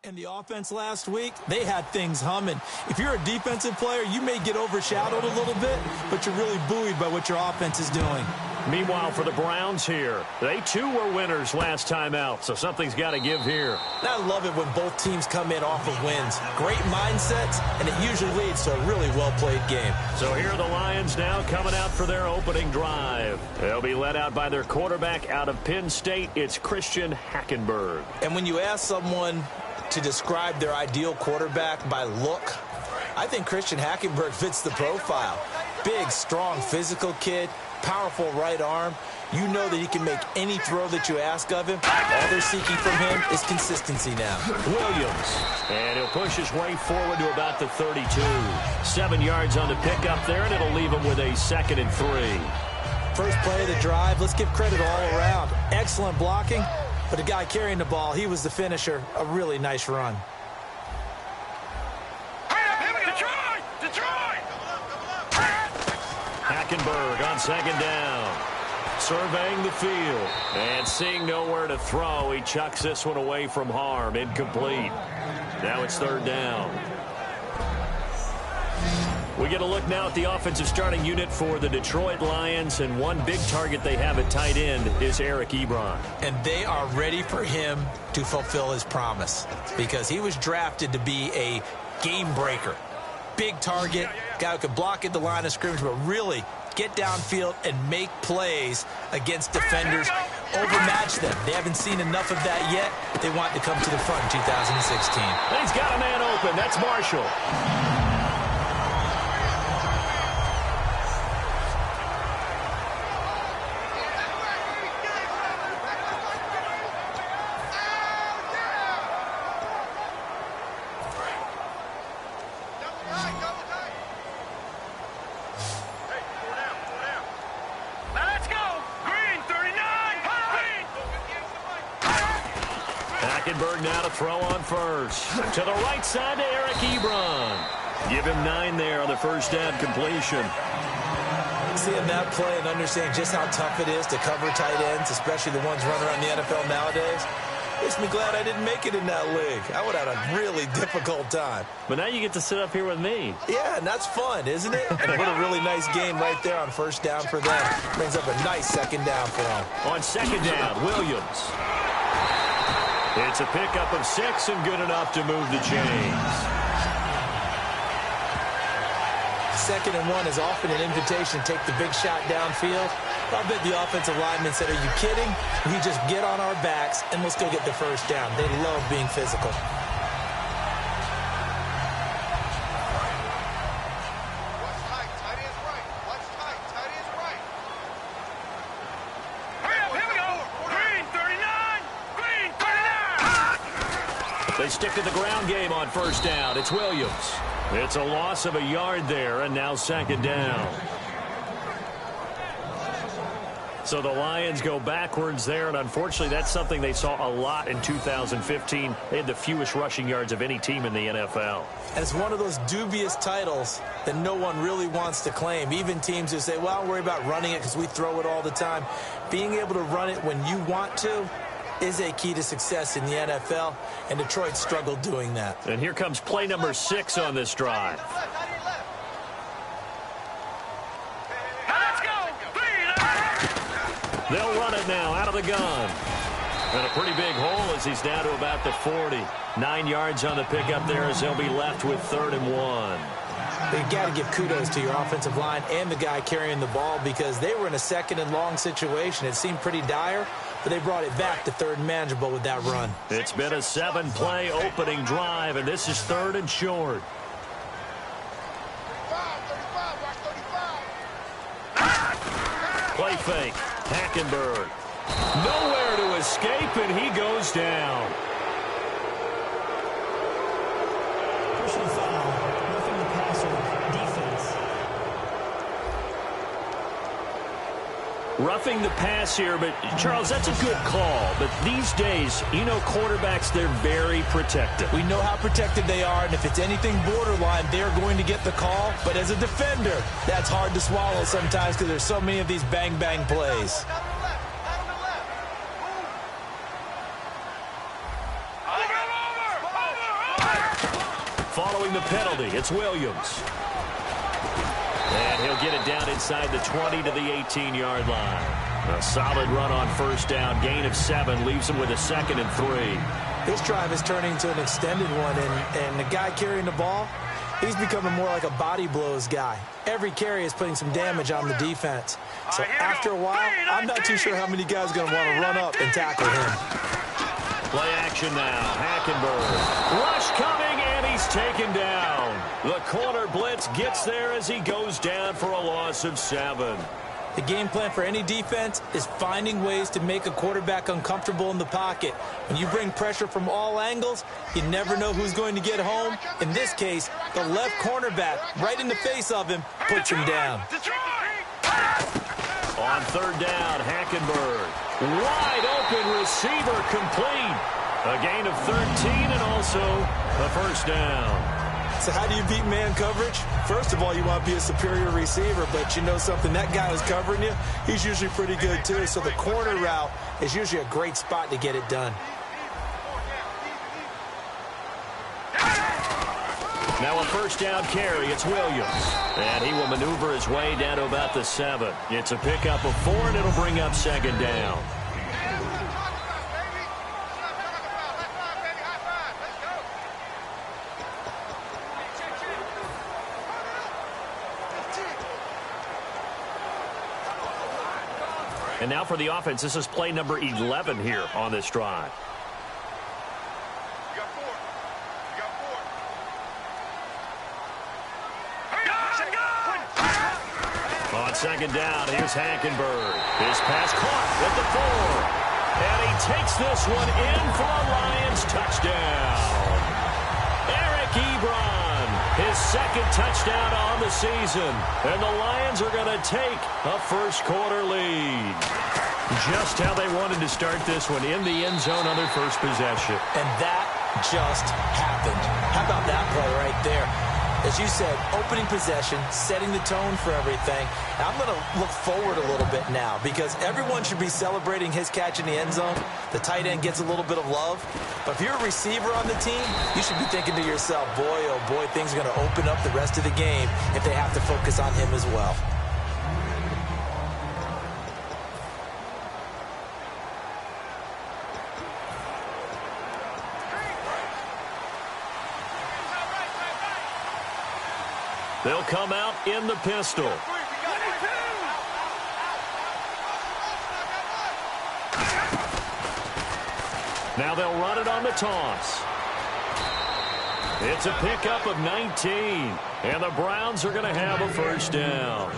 And the offense last week, they had things humming. If you're a defensive player, you may get overshadowed a little bit, but you're really buoyed by what your offense is doing. Meanwhile, for the Browns here, they too were winners last time out, so something's got to give here. I love it when both teams come in off of wins. Great mindsets, and it usually leads to a really well-played game. So here are the Lions now coming out for their opening drive. They'll be led out by their quarterback out of Penn State. It's Christian Hackenberg. And when you ask someone to describe their ideal quarterback by look, I think Christian Hackenberg fits the profile. Big, strong, physical kid, powerful right arm. You know that he can make any throw that you ask of him. All they're seeking from him is consistency now. Williams, and he'll push his way forward to about the 32. 7 yards on the pickup there, and it'll leave him with a 2nd and 3. First play of the drive, let's give credit all around. Excellent blocking. But the guy carrying the ball, he was the finisher. A really nice run. Detroit! Hackenberg on 2nd down. Surveying the field. And seeing nowhere to throw, he chucks this one away from harm. Incomplete. Now it's 3rd down. We get a look now at the offensive starting unit for the Detroit Lions, and one big target they have at tight end is Eric Ebron. And they are ready for him to fulfill his promise because he was drafted to be a game breaker. Big target, guy who could block at the line of scrimmage, but really get downfield and make plays against defenders, overmatch them. They haven't seen enough of that yet. They want to come to the front in 2016. He's got a man open. That's Marshall. Hackenberg now to throw on first. To the right side to Eric Ebron. Give him 9 there on the first down completion. Seeing that play and understanding just how tough it is to cover tight ends, especially the ones running around the NFL nowadays, makes me glad I didn't make it in that league. I would have had a really difficult time. But now you get to sit up here with me. Yeah, and that's fun, isn't it? And what a really nice game right there on first down for them. Brings up a nice 2nd down for them. On 2nd down, Williams. It's a pickup of 6 and good enough to move the chains. 2nd and 1 is often an invitation to take the big shot downfield. I bet the offensive lineman said, are you kidding? We just get on our backs and let's go get the first down. They love being physical. They stick to the ground game on first down. It's Williams. It's a loss of a yard there, and now 2nd down. So the Lions go backwards there, and unfortunately that's something they saw a lot in 2015. They had the fewest rushing yards of any team in the NFL. And it's one of those dubious titles that no one really wants to claim. Even teams who say, well, I'll worry about running it because we throw it all the time. Being able to run it when you want to is a key to success in the NFL, and Detroit struggled doing that. And here comes play number 6 on this drive. They'll run it now out of the gun. And a pretty big hole as he's down to about the 40. 9 yards on the pickup there as they'll be left with 3rd and 1. You've got to give kudos to your offensive line and the guy carrying the ball because they were in a 2nd and long situation. It seemed pretty dire, but they brought it back to 3rd and manageable with that run. It's been a 7-play opening drive, and this is 3rd and short. Play fake. Hackenberg. Nowhere to escape, and he goes down. Personal foul. Roughing the passer. Defense. Roughing the pass here, but Charles, that's a good call. But these days, you know, quarterbacks, they're very protective. We know how protected they are, and if it's anything borderline, they're going to get the call. But as a defender, that's hard to swallow sometimes because there's so many of these bang-bang plays. following the penalty. It's Williams. And he'll get it down inside the 20 to the 18-yard line. A solid run on first down. Gain of 7 leaves him with a 2nd and 3. This drive is turning into an extended one, and the guy carrying the ball, he's becoming more like a body blows guy. Every carry is putting some damage on the defense. So after a while, I'm not too sure how many guys are going to want to run up and tackle him. Play action now. Hackenberg. Rush coming, and he's taken down. The corner blitz gets there as he goes down for a loss of 7. The game plan for any defense is finding ways to make a quarterback uncomfortable in the pocket. When you bring pressure from all angles, you never know who's going to get home. In this case, the left cornerback, right in the face of him, puts him down. On third down, Hackenberg. Wide open receiver complete. A gain of 13 and also a first down. So how do you beat man coverage? First of all, you want to be a superior receiver, but you know something, that guy who's covering you, he's usually pretty good too. So the corner route is usually a great spot to get it done. Now a first down carry, it's Williams. And he will maneuver his way down to about the 7. It's a pickup of 4, and it'll bring up 2nd down. And now for the offense, this is play number 11 here on this drive. On 2nd down, here's Hackenberg. His pass caught at the 4. And he takes this one in for a Lions touchdown. Eric Ebron, his 2nd touchdown on the season. And the Lions are going to take a first-quarter lead. Just how they wanted to start this one, in the end zone on their first possession. And that just happened. How about that play right there? As you said, opening possession, setting the tone for everything. Now, I'm going to look forward a little bit now because everyone should be celebrating his catch in the end zone. The tight end gets a little bit of love. But if you're a receiver on the team, you should be thinking to yourself, boy, oh boy, things are going to open up the rest of the game if they have to focus on him as well. They'll come out in the pistol. Now they'll run it on the toss. It's a pickup of 19. And the Browns are going to have a first down.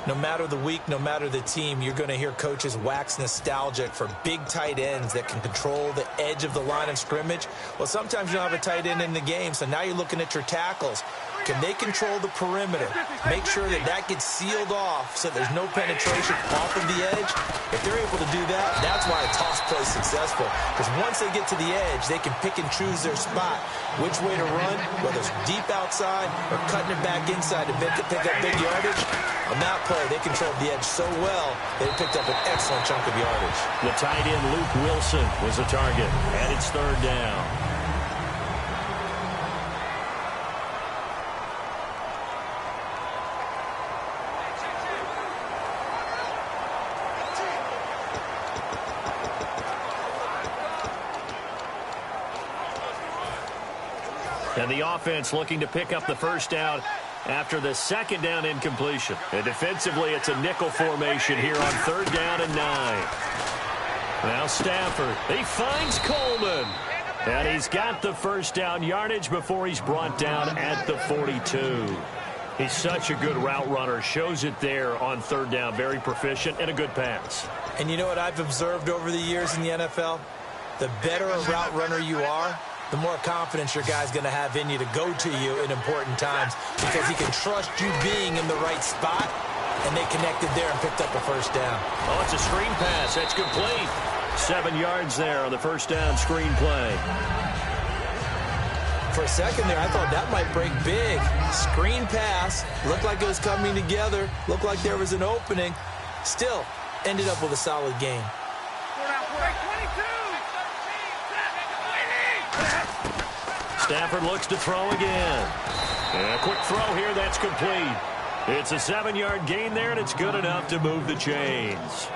No matter the week, no matter the team, you're going to hear coaches wax nostalgic for big tight ends that can control the edge of the line of scrimmage. Well, sometimes you don't have a tight end in the game, so now you're looking at your tackles. Can they control the perimeter? Make sure that that gets sealed off so there's no penetration off of the edge. If they're able to do that, that's why a toss play is successful. Because once they get to the edge, they can pick and choose their spot, which way to run, whether it's deep outside or cutting it back inside to pick up big yardage. On that play, they controlled the edge so well, they picked up an excellent chunk of yardage. The tight end, Luke Wilson, was the target, and it's third down. And the offense looking to pick up the first down after the second down incompletion. And defensively, it's a nickel formation here on third down and 9. Now Stafford, he finds Coleman. And he's got the first down yardage before he's brought down at the 42. He's such a good route runner. Shows it there on third down. Very proficient and a good pass. And you know what I've observed over the years in the NFL? The better a route runner you are, the more confidence your guy's going to have in you to go to you in important times because he can trust you being in the right spot, and they connected there and picked up a first down. Oh, it's a screen pass. That's complete. 7 yards there on the first down screen play. For a second there, I thought that might break big. Screen pass. Looked like it was coming together. Looked like there was an opening. Still, ended up with a solid game. Stafford looks to throw again. And a quick throw here, that's complete. It's a 7-yard gain there, and it's good enough to move the chains.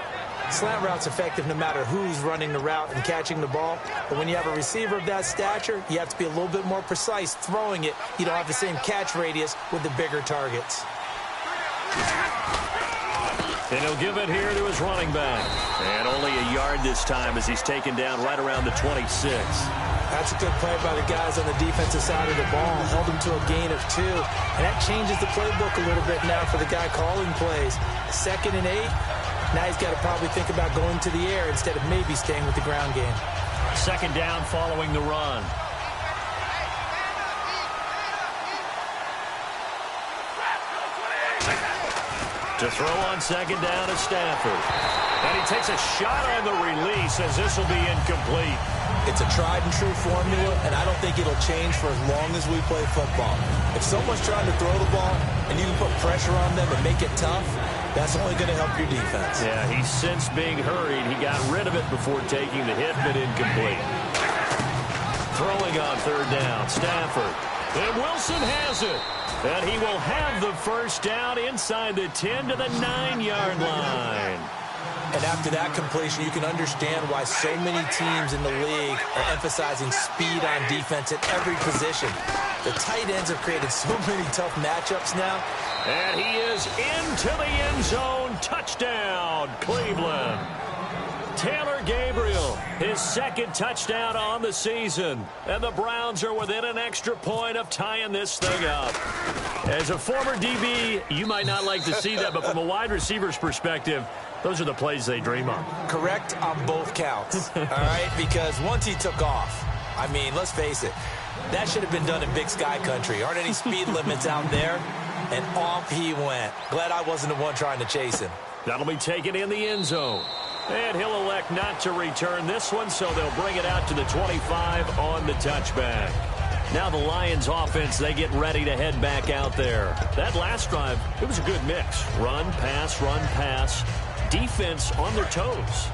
Slant route's effective no matter who's running the route and catching the ball. But when you have a receiver of that stature, you have to be a little bit more precise throwing it. You don't have the same catch radius with the bigger targets. And he'll give it here to his running back. And only a yard this time as he's taken down right around the 26. That's a good play by the guys on the defensive side of the ball. Held him to a gain of 2. And that changes the playbook a little bit now for the guy calling plays. 2nd and 8. Now he's got to probably think about going to the air instead of maybe staying with the ground game. 2nd down following the run. To throw on 2nd down is Stafford. And he takes a shot on the release as this will be incomplete. It's a tried and true formula, and I don't think it'll change for as long as we play football. If someone's trying to throw the ball and you can put pressure on them and make it tough, that's only going to help your defense. Yeah, he's since being hurried. He got rid of it before taking the hit, but incomplete. Throwing on 3rd down, Stafford. And Wilson has it. And he will have the 1st down inside the 10 to the 9-yard line. And after that completion, you can understand why so many teams in the league are emphasizing speed on defense at every position. The tight ends have created so many tough matchups now. And he is into the end zone. Touchdown, Cleveland. Taylor Gabriel, his 2nd touchdown on the season. And the Browns are within an extra point of tying this thing up. As a former DB, you might not like to see that, but from a wide receiver's perspective, those are the plays they dream of. Correct on both counts, all right? Because once he took off, I mean, let's face it, that should have been done in Big Sky Country. Aren't any speed limits out there? And off he went. Glad I wasn't the one trying to chase him. That'll be taken in the end zone. And he'll elect not to return this one, so they'll bring it out to the 25 on the touchback. Now the Lions offense, they get ready to head back out there. That last drive, it was a good mix. Run, pass, defense on their toes.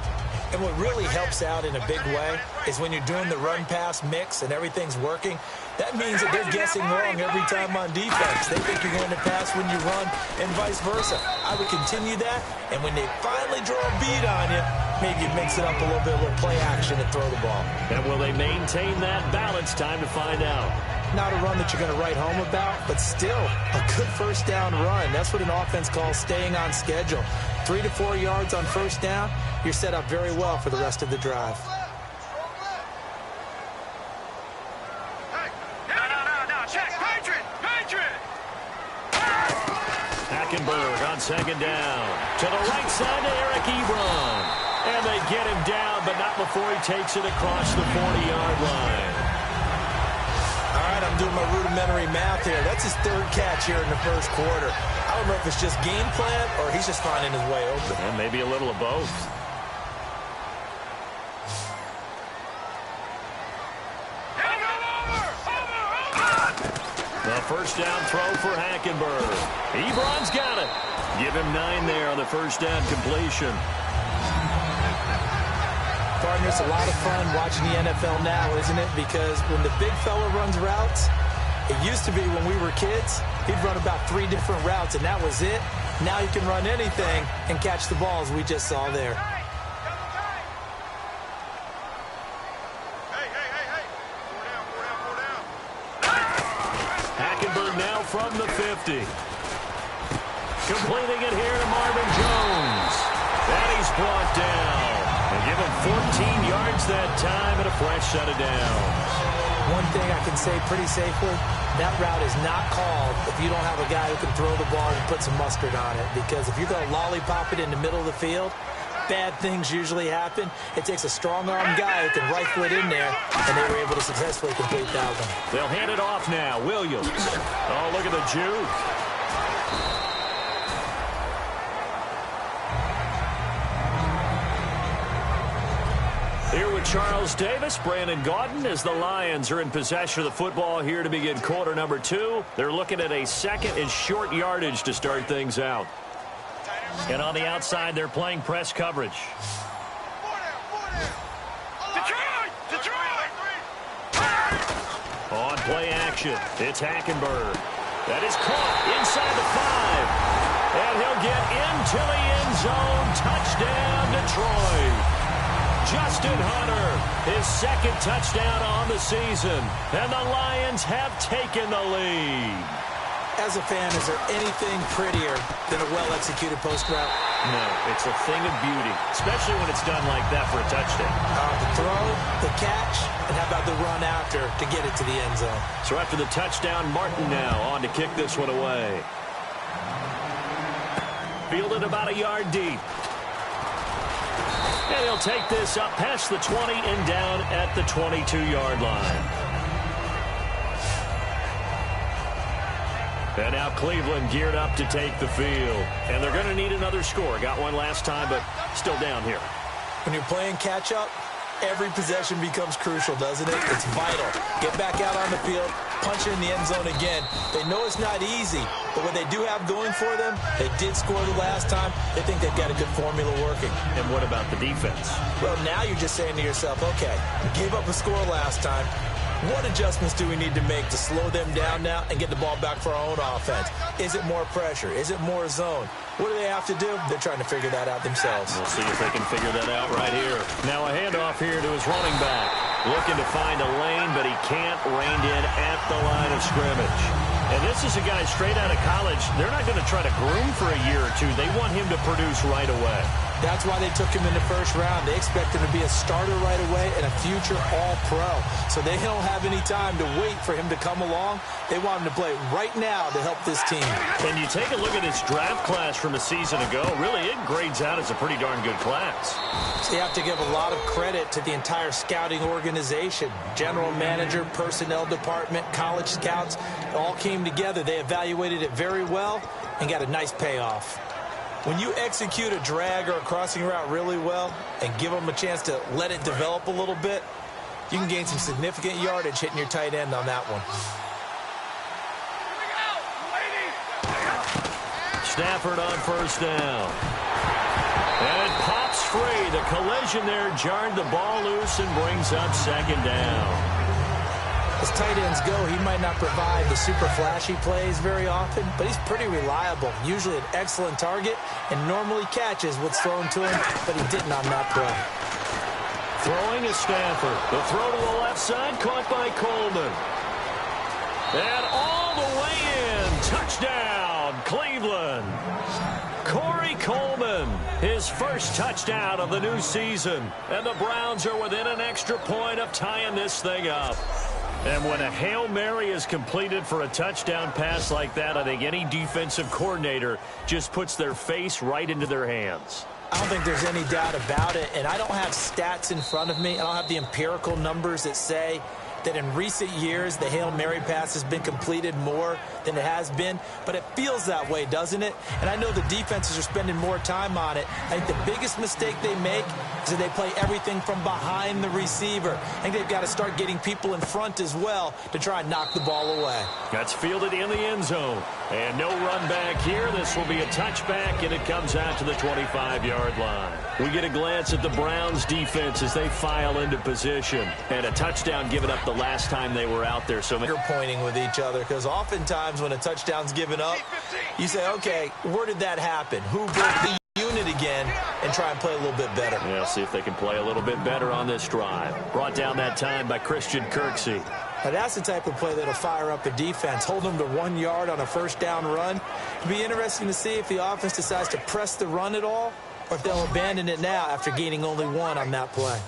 And what really helps out in a big way is when you're doing the run-pass mix and everything's working, that means that they're guessing wrong every time on defense. They think you're going to pass when you run and vice versa. I would continue that, and when they finally draw a beat on you, maybe you mix it up a little bit with play action and throw the ball. And will they maintain that balance? Time to find out. Not a run that you're going to write home about, but still a good 1st down run. That's what an offense calls staying on schedule. 3 to 4 yards on 1st down, you're set up very well for the rest of the drive. Check, Patriot! Hackenberg on 2nd down. To the right side to Eric Ebron. And they get him down, but not before he takes it across the 40-yard line. All right, I'm doing my rudimentary math here. That's his 3rd catch here in the 1st quarter. I don't know if it's just game plan or he's just finding his way open. And maybe a little of both. The 1st down throw for Hackenberg. Ebron's got it. Give him 9 there on the 1st down completion. Partners, a lot of fun watching the NFL now, isn't it? Because when the big fella runs routes, it used to be when we were kids, he'd run about 3 different routes, and that was it. Now you can run anything and catch the balls we just saw there. Hackenberg now from the 50. Completing it here to Marvin Jones. And he's brought down. And give him 14 yards that time and a fresh set of downs. One thing I can say pretty safely, that route is not called if you don't have a guy who can throw the ball and put some mustard on it. Because if you're going to lollipop it in the middle of the field, bad things usually happen. It takes a strong-arm guy who can rifle it in there, and they were able to successfully complete that one. They'll hand it off now. Williams. Oh, look at the juke. Here with Charles Davis, Brandon Gaudin, as the Lions are in possession of the football here to begin quarter number 2. They're looking at a 2nd and short yardage to start things out. And on the outside, they're playing press coverage. protection. It's Hackenberg. That is caught inside the 5. And he'll get into the end zone. Touchdown, Detroit. Justin Hunter, his second touchdown on the season. And the Lions have taken the lead. As a fan, is there anything prettier than a well-executed post route? No, it's a thing of beauty, especially when it's done like that for a touchdown. The throw, the catch, and how about the run after to get it to the end zone? So after the touchdown, Martin now on to kick this one away. Fielded about a yard deep. And he'll take this up past the 20 and down at the 22-yard line. And now Cleveland geared up to take the field. And they're going to need another score. Got one last time, but still down here. When you're playing catch-up, every possession becomes crucial, doesn't it? It's vital. Get back out on the field, punch it in the end zone again. They know it's not easy, but what they do have going for them, they did score the last time. They think they've got a good formula working. And what about the defense? Well, now you're just saying to yourself, okay, we gave up a score last time. What adjustments do we need to make to slow them down now and get the ball back for our own offense? Is it more pressure? Is it more zone? What do they have to do? They're trying to figure that out themselves. We'll see if they can figure that out right here. Now a handoff here to his running back. Looking to find a lane, but he can't. Reined in at the line of scrimmage. And this is a guy straight out of college. They're not going to try to groom for a year or two. They want him to produce right away. That's why they took him in the first round. They expect him to be a starter right away and a future all-pro. So they don't have any time to wait for him to come along. They want him to play right now to help this team. And you take a look at this draft class from a season ago, really it grades out as a pretty darn good class. So you have to give a lot of credit to the entire scouting organization. General manager, personnel department, college scouts, it all came together. They evaluated it very well and got a nice payoff. When you execute a drag or a crossing route really well and give them a chance to let it develop a little bit, you can gain some significant yardage hitting your tight end on that one. Stafford on first down. And it pops free. The collision there jarred the ball loose and brings up second down. As tight ends go, he might not provide the super flashy plays very often, but he's pretty reliable, usually an excellent target, and normally catches what's thrown to him, but he didn't on that play. Throwing is Stafford. The throw to the left side, caught by Coleman. And all the way in. Touchdown, Cleveland. Corey Coleman, his first touchdown of the new season. And the Browns are within an extra point of tying this thing up. And when a Hail Mary is completed for a touchdown pass like that, I think any defensive coordinator just puts their face right into their hands. I don't think there's any doubt about it, and I don't have stats in front of me. I don't have the empirical numbers that say that in recent years the Hail Mary pass has been completed more than it has been, but it feels that way, doesn't it? And I know the defenses are spending more time on it. I think the biggest mistake they make is that they play everything from behind the receiver. I think they've got to start getting people in front as well to try and knock the ball away. That's fielded in the end zone. And no run back here. This will be a touchback, and it comes out to the 25-yard line. We get a glance at the Browns' defense as they file into position. And a touchdown given up the last time they were out there. So you're pointing with each other, because oftentimes when a touchdown's given up, you say, okay, where did that happen? Who broke the unit again? And try and play a little bit better. Yeah, see if they can play a little bit better on this drive. Brought down that time by Christian Kirksey. Now that's the type of play that'll fire up a defense. Hold them to 1 yard on a first down run. It'll be interesting to see if the offense decides to press the run at all, or if they'll abandon it now after gaining only 1 on that play.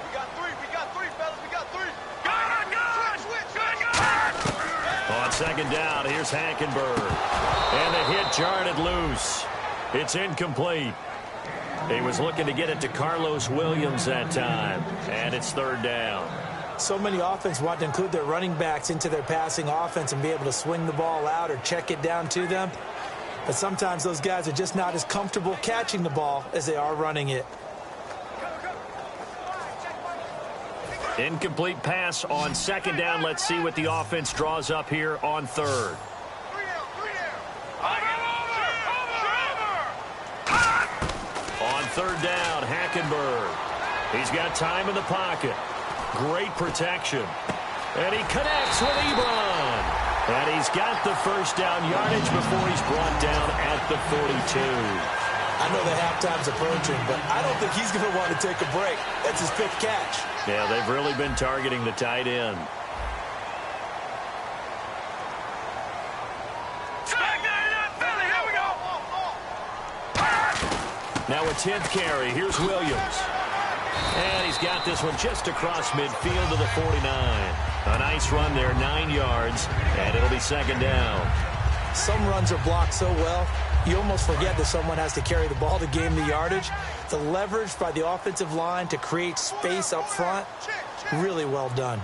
We got three, fellas. We got three. Good. On second down, here's Hackenberg. And the hit jarred it loose. It's incomplete. He was looking to get it to Carlos Williams that time. And it's third down. So many offenses want to include their running backs into their passing offense and be able to swing the ball out or check it down to them. But sometimes those guys are just not as comfortable catching the ball as they are running it. Incomplete pass on second down. Let's see what the offense draws up here on third. On third down, Hackenberg. He's got time in the pocket. Great protection. And he connects with Ebron. And he's got the first down yardage before he's brought down at the 42. I know the halftime's approaching, but I don't think he's going to want to take a break. That's his fifth catch. Yeah, they've really been targeting the tight end. Now a 10th carry. Here's Williams. And he's got this one just across midfield to the 49. A nice run there, 9 yards, and it'll be second down. Some runs are blocked so well, you almost forget that someone has to carry the ball to gain the yardage. The leverage by the offensive line to create space up front, really well done.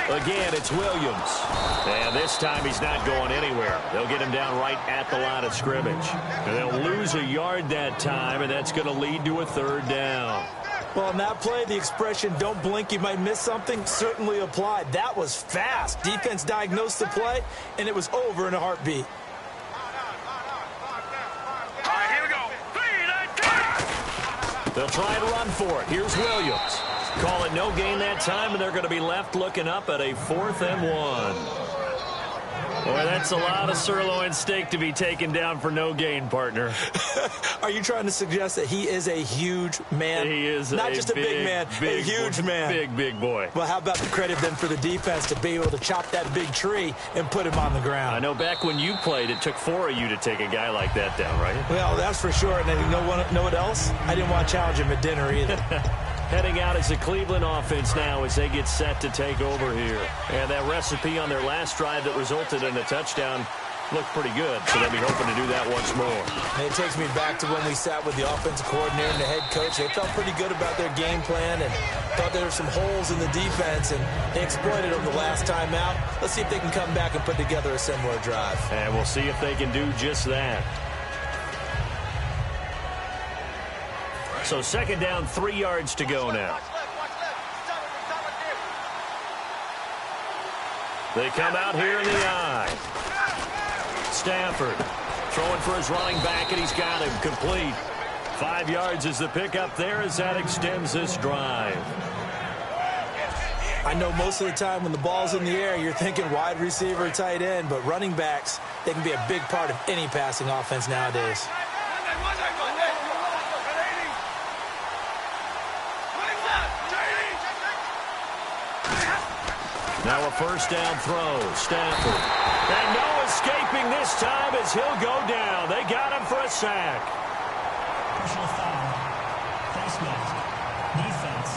Again, it's Williams. And this time he's not going anywhere. They'll get him down right at the line of scrimmage. And they'll lose a yard that time, and that's going to lead to a third down. Well, on that play, the expression, don't blink, you might miss something, certainly applied. That was fast. Defense diagnosed the play, and it was over in a heartbeat. All right, here we go. 3, 9, 2. They'll try to run for it. Here's Williams. Call it no gain that time, and they're going to be left looking up at a 4th and 1. Boy, that's a lot of sirloin steak to be taken down for no gain, partner. Are you trying to suggest that he is a huge man? He is not just a big man, a huge man. Big boy. Well, how about the credit then for the defense to be able to chop that big tree and put him on the ground? I know back when you played, it took 4 of you to take a guy like that down, right? Well, that's for sure. And you know what else? I didn't want to challenge him at dinner either. Heading out as the Cleveland offense now as they get set to take over here. And that recipe on their last drive that resulted in a touchdown looked pretty good, so they'll be hoping to do that once more. And it takes me back to when we sat with the offensive coordinator and the head coach. They felt pretty good about their game plan and thought there were some holes in the defense, and they exploited them the last time out. Let's see if they can come back and put together a similar drive. And we'll see if they can do just that. So second down, 3 yards to go now. They come out here in the eye. Stafford throwing for his running back, and he's got him complete. 5 yards is the pickup there as that extends this drive. I know most of the time when the ball's in the air, you're thinking wide receiver, tight end, but running backs, they can be a big part of any passing offense nowadays. Now a first down throw. Stafford. And no escaping this time as he'll go down. They got him for a sack. Personal foul. Face mask. Defense.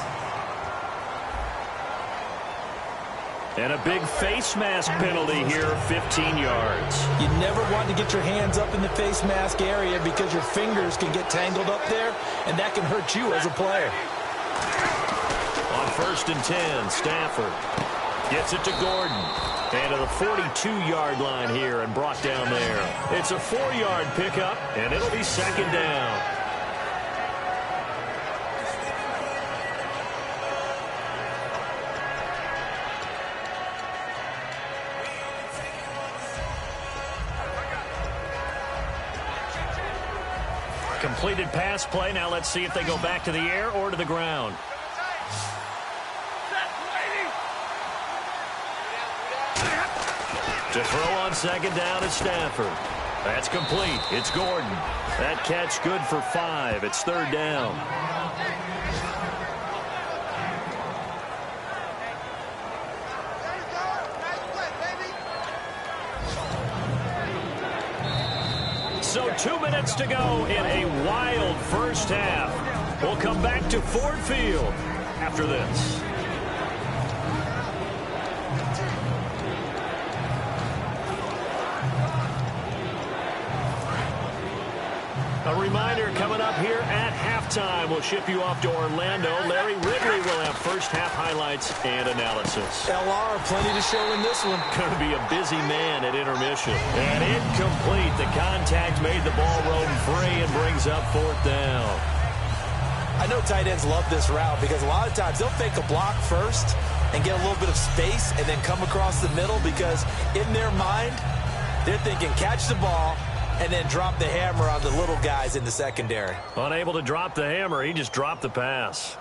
And a big face mask penalty here, 15 yards. You never want to get your hands up in the face mask area because your fingers can get tangled up there, and that can hurt you as a player. On 1st and 10, Stafford gets it to Gordon. And to the 42-yard line here and brought down there. It's a 4-yard pickup, and it'll be second down. Completed pass play. Now let's see if they go back to the air or to the ground. To throw on second down is Stafford. That's complete. It's Gordon. That catch good for 5. It's third down. So 2 minutes to go in a wild first half. We'll come back to Ford Field after this. A reminder, coming up here at halftime, we'll ship you off to Orlando. Larry Ridley will have first half highlights and analysis. LR, plenty to show in this one. Going to be a busy man at intermission. And incomplete. The contact made the ball roam free and brings up 4th down. I know tight ends love this route because a lot of times they'll fake a block first and get a little bit of space and then come across the middle because in their mind, they're thinking catch the ball and then drop the hammer on the little guys in the secondary. Unable to drop the hammer, he just dropped the pass.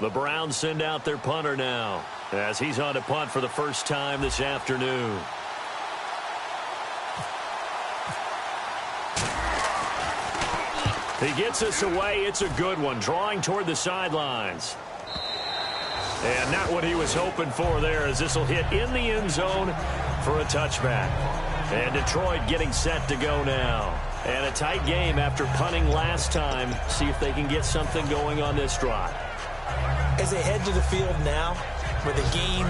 The Browns send out their punter now as he's on to punt for the first time this afternoon. He gets us away. It's a good one, drawing toward the sidelines. And not what he was hoping for there, as this will hit in the end zone for a touchback. And Detroit getting set to go now. And a tight game after punting last time. See if they can get something going on this drive. As they head to the field now, with the game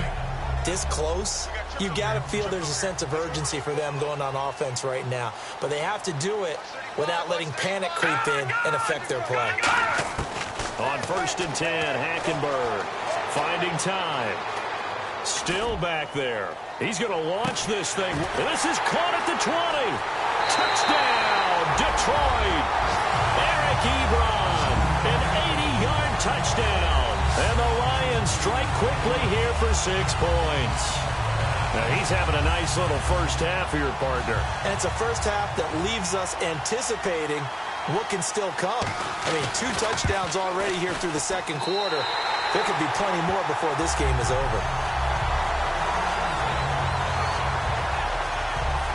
this close, you got to feel there's a sense of urgency for them going on offense right now. But they have to do it without letting panic creep in and affect their play. On 1st and 10, Hackenberg finding time. Still back there. He's going to launch this thing. This is caught at the 20. Touchdown, Detroit. Eric Ebron, an 80-yard touchdown. And the Lions strike quickly here for 6 points. Now he's having a nice little first half here, partner. And it's a first half that leaves us anticipating what can still come. I mean, 2 touchdowns already here through the second quarter. There could be plenty more before this game is over.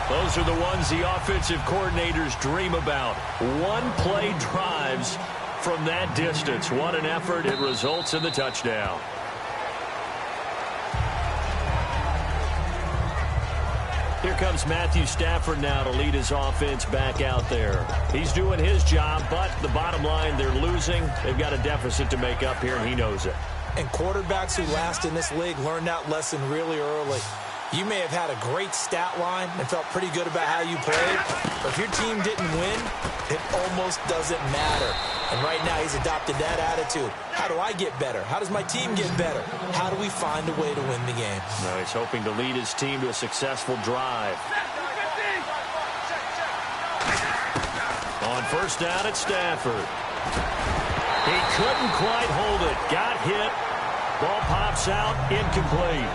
Those are the ones the offensive coordinators dream about. One-play drives from that distance. What an effort. It results in the touchdown. Here comes Matthew Stafford now to lead his offense back out there. He's doing his job, but the bottom line, they're losing. They've got a deficit to make up here, and he knows it. And quarterbacks who last in this league learned that lesson really early. You may have had a great stat line and felt pretty good about how you played, but if your team didn't win, it almost doesn't matter. And right now he's adopted that attitude. How do I get better? How does my team get better? How do we find a way to win the game? Now he's hoping to lead his team to a successful drive. On 1st down at Stafford. He couldn't quite hold it. Got hit. Ball pops out. Incomplete.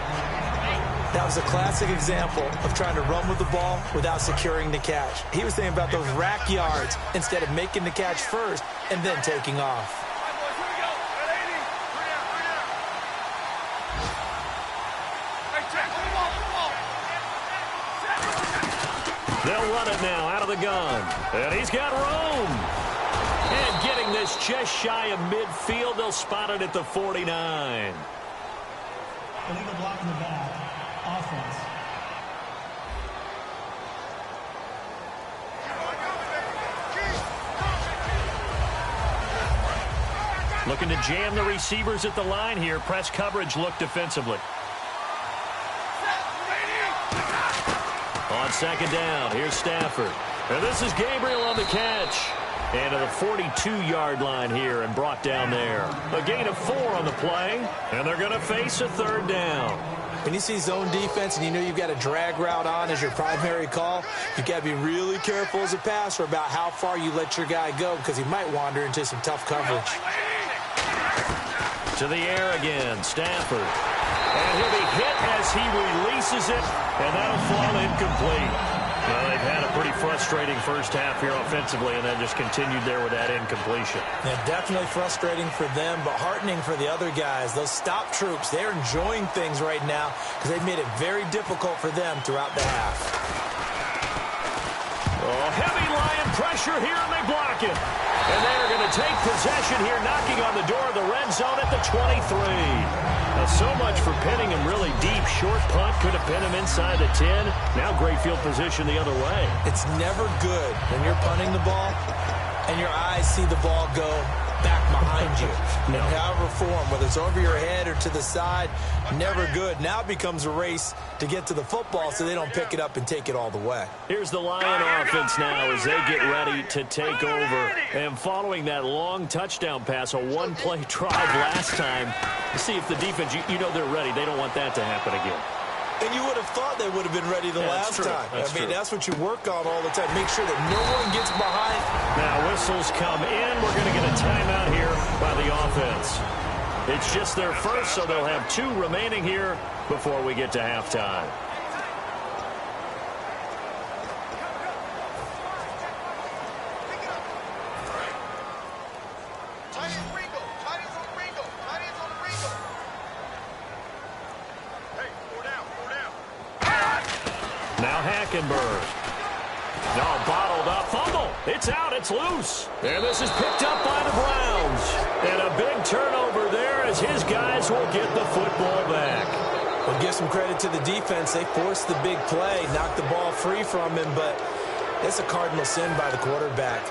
That was a classic example of trying to run with the ball without securing the catch. He was thinking about those rack yards instead of making the catch first and then taking off. They'll run it now out of the gun. And he's got room. And getting this just shy of midfield, they'll spot it at the 49. Illegal block in the back. Offense. Looking to jam the receivers at the line here. Press coverage look defensively. On 2nd down, here's Stafford. And this is Gabriel on the catch. And to the 42-yard line here and brought down there. A gain of 4 on the play. And they're going to face a 3rd down. When you see zone defense and you know you've got a drag route on as your primary call, you've got to be really careful as a passer about how far you let your guy go because he might wander into some tough coverage. To the air again, Stafford. And he'll be hit as he releases it, and that'll fall incomplete. Well, they've had a pretty frustrating first half here offensively and then just continued there with that incompletion. Yeah, definitely frustrating for them, but heartening for the other guys. Those stop troops, they're enjoying things right now because they've made it very difficult for them throughout the half. Oh, heavy Lion pressure here, and they block it. And they're going to take possession here, knocking on the door of the red zone at the 23. Now, so much for pinning him really deep. Short punt could have pinned him inside the 10. Now great field position the other way. It's never good when you're punting the ball and your eyes see the ball go back behind you. No. However form, whether it's over your head or to the side, never good. Now it becomes a race to get to the football so they don't pick it up and take it all the way. Here's the Lion offense now as they get ready to take over. And following that long touchdown pass, a one-play drive last time, see if the defense, you know they're ready. They don't want that to happen again. And you would have thought they would have been ready the last time. That's what you work on all the time. Make sure that no one gets behind. Now whistles come in. We're going to get a timeout here by the offense. It's just their first, so they'll have 2 remaining here before we get to halftime. Now Hackenberg. No, bottled up. Fumble. It's out. It's loose. And this is picked up by the Browns. And a big turnover there as his guys will get the football back. Well, give some credit to the defense. They forced the big play, knocked the ball free from him, but it's a cardinal sin by the quarterback.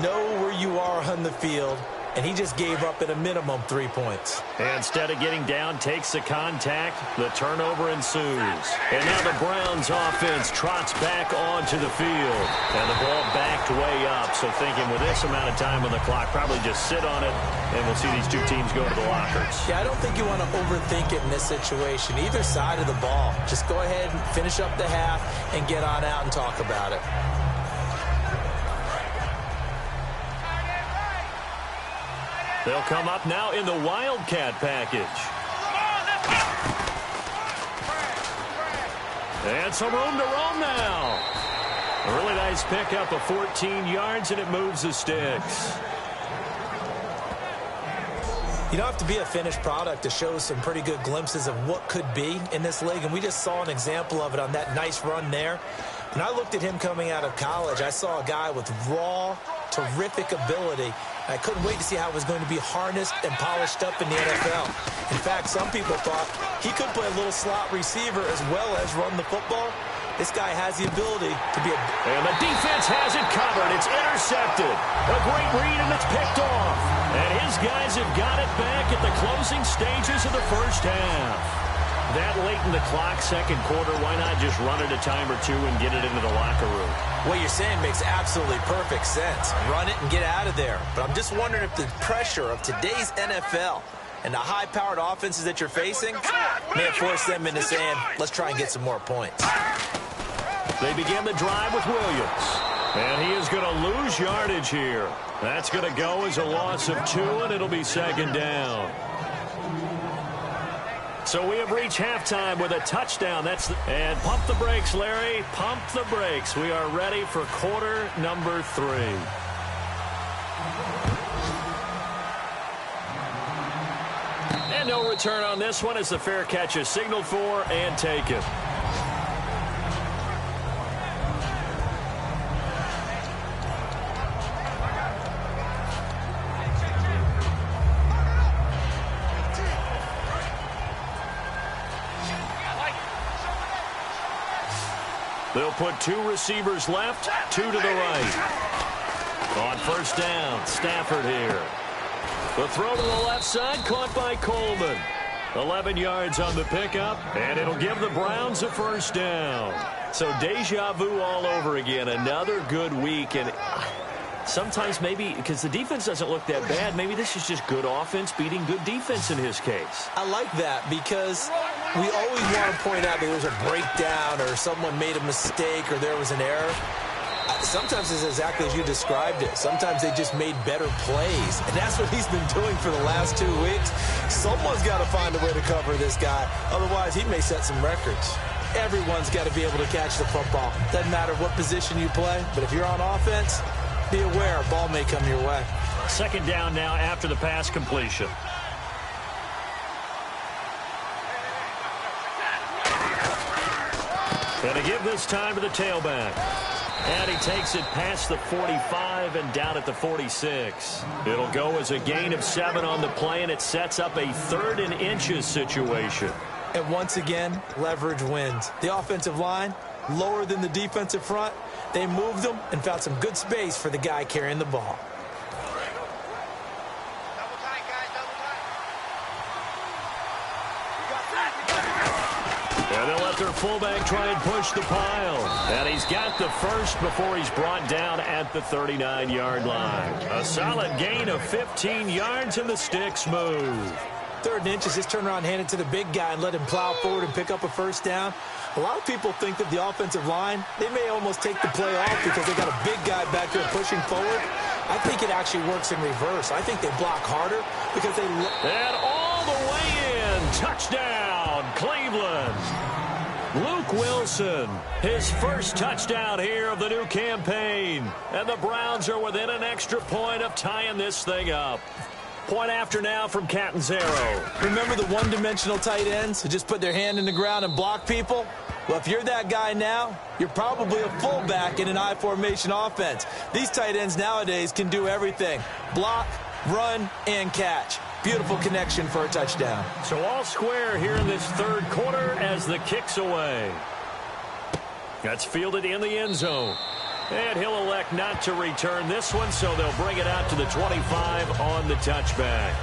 Know where you are on the field, and he just gave up at a minimum 3 points. And instead of getting down, takes the contact. The turnover ensues. And now the Browns offense trots back onto the field. And the ball backed way up. So thinking with this amount of time on the clock, probably just sit on it, and we'll see these two teams go to the lockers. Yeah, I don't think you want to overthink it in this situation. Either side of the ball. Just go ahead and finish up the half and get on out and talk about it. They'll come up now in the Wildcat package. And some room to roam now. A really nice pickup of 14 yards, and it moves the sticks. You don't have to be a finished product to show some pretty good glimpses of what could be in this league, and we just saw an example of it on that nice run there. When I looked at him coming out of college, I saw a guy with raw, terrific ability. I couldn't wait to see how it was going to be harnessed and polished up in the NFL. In fact, some people thought he could play a little slot receiver as well as run the football. This guy has the ability to be a... And the defense has it covered. It's intercepted. A great read, and it's picked off. And his guys have got it back at the closing stages of the first half. That late in the clock, second quarter, why not just run it a time or two and get it into the locker room? What you're saying makes absolutely perfect sense. Run it and get out of there. But I'm just wondering if the pressure of today's NFL and the high-powered offenses that you're facing may have forced them into saying, let's try and get some more points. They begin the drive with Williams. And he is going to lose yardage here. That's going to go as a loss of 2, and it'll be second down. So we have reached halftime with a touchdown. And pump the brakes, Larry. Pump the brakes. We are ready for quarter number 3. And no return on this one as the fair catch is signaled for and taken. They'll put 2 receivers left, 2 to the right. On first down, Stafford here. The throw to the left side, caught by Coleman. 11 yards on the pickup, and it'll give the Browns a first down. So deja vu all over again. Another good week, and sometimes maybe because the defense doesn't look that bad, maybe this is just good offense beating good defense in his case. I like that because we always want to point out that there was a breakdown or someone made a mistake or there was an error. Sometimes it's exactly as you described it. Sometimes they just made better plays. And that's what he's been doing for the last 2 weeks. Someone's got to find a way to cover this guy. Otherwise, he may set some records. Everyone's got to be able to catch the football. Doesn't matter what position you play. But if you're on offense, be aware a ball may come your way. Second down now after the pass completion. And to give this time to the tailback. And he takes it past the 45 and down at the 46. It'll go as a gain of 7 on the play, and it sets up a 3rd and inches situation. And once again, leverage wins. The offensive line, lower than the defensive front. They moved them and found some good space for the guy carrying the ball. And they'll let their fullback try and push the pile. And he's got the first before he's brought down at the 39-yard line. A solid gain of 15 yards, and the sticks move. 3rd and inches, just turn around, hand it to the big guy, and let him plow forward and pick up a first down. A lot of people think that the offensive line, they may almost take the play off because they got a big guy back there pushing forward. I think it actually works in reverse. I think they block harder because they... And all the way in. Touchdown, Cleveland. Luke Wilson, his first touchdown here of the new campaign. And the Browns are within an extra point of tying this thing up. Point after now from Catanzaro. Remember the one-dimensional tight ends who just put their hand in the ground and block people? Well, if you're that guy now, you're probably a fullback in an I formation offense. These tight ends nowadays can do everything. Block, run, and catch. Beautiful connection for a touchdown. So all square here in this third quarter as the kick's away. That's fielded in the end zone. And he'll elect not to return this one, so they'll bring it out to the 25 on the touchback.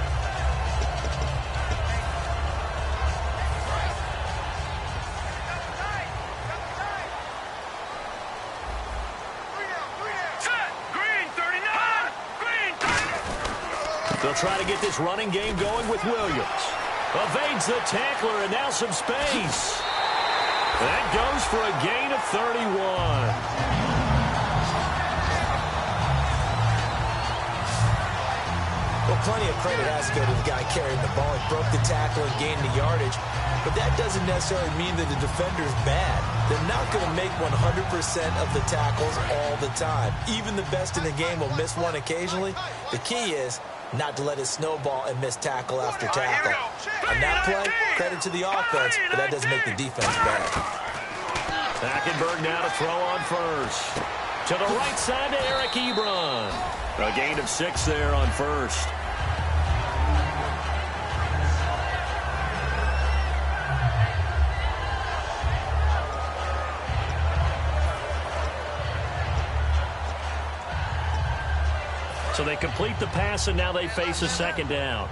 They'll try to get this running game going with Williams. Evades the tackler, and now some space. That goes for a gain of 31. Well, plenty of credit has to go to the guy carrying the ball. He broke the tackle and gained the yardage. But that doesn't necessarily mean that the defender's bad. They're not going to make 100% of the tackles all the time. Even the best in the game will miss one occasionally. The key is not to let it snowball and miss tackle after tackle. On that play, credit to the offense, but that doesn't make the defense bad. Hackenberg now to throw on first. To the right side to Eric Ebron. A gain of 6 there on first. So they complete the pass, and now they face a second down.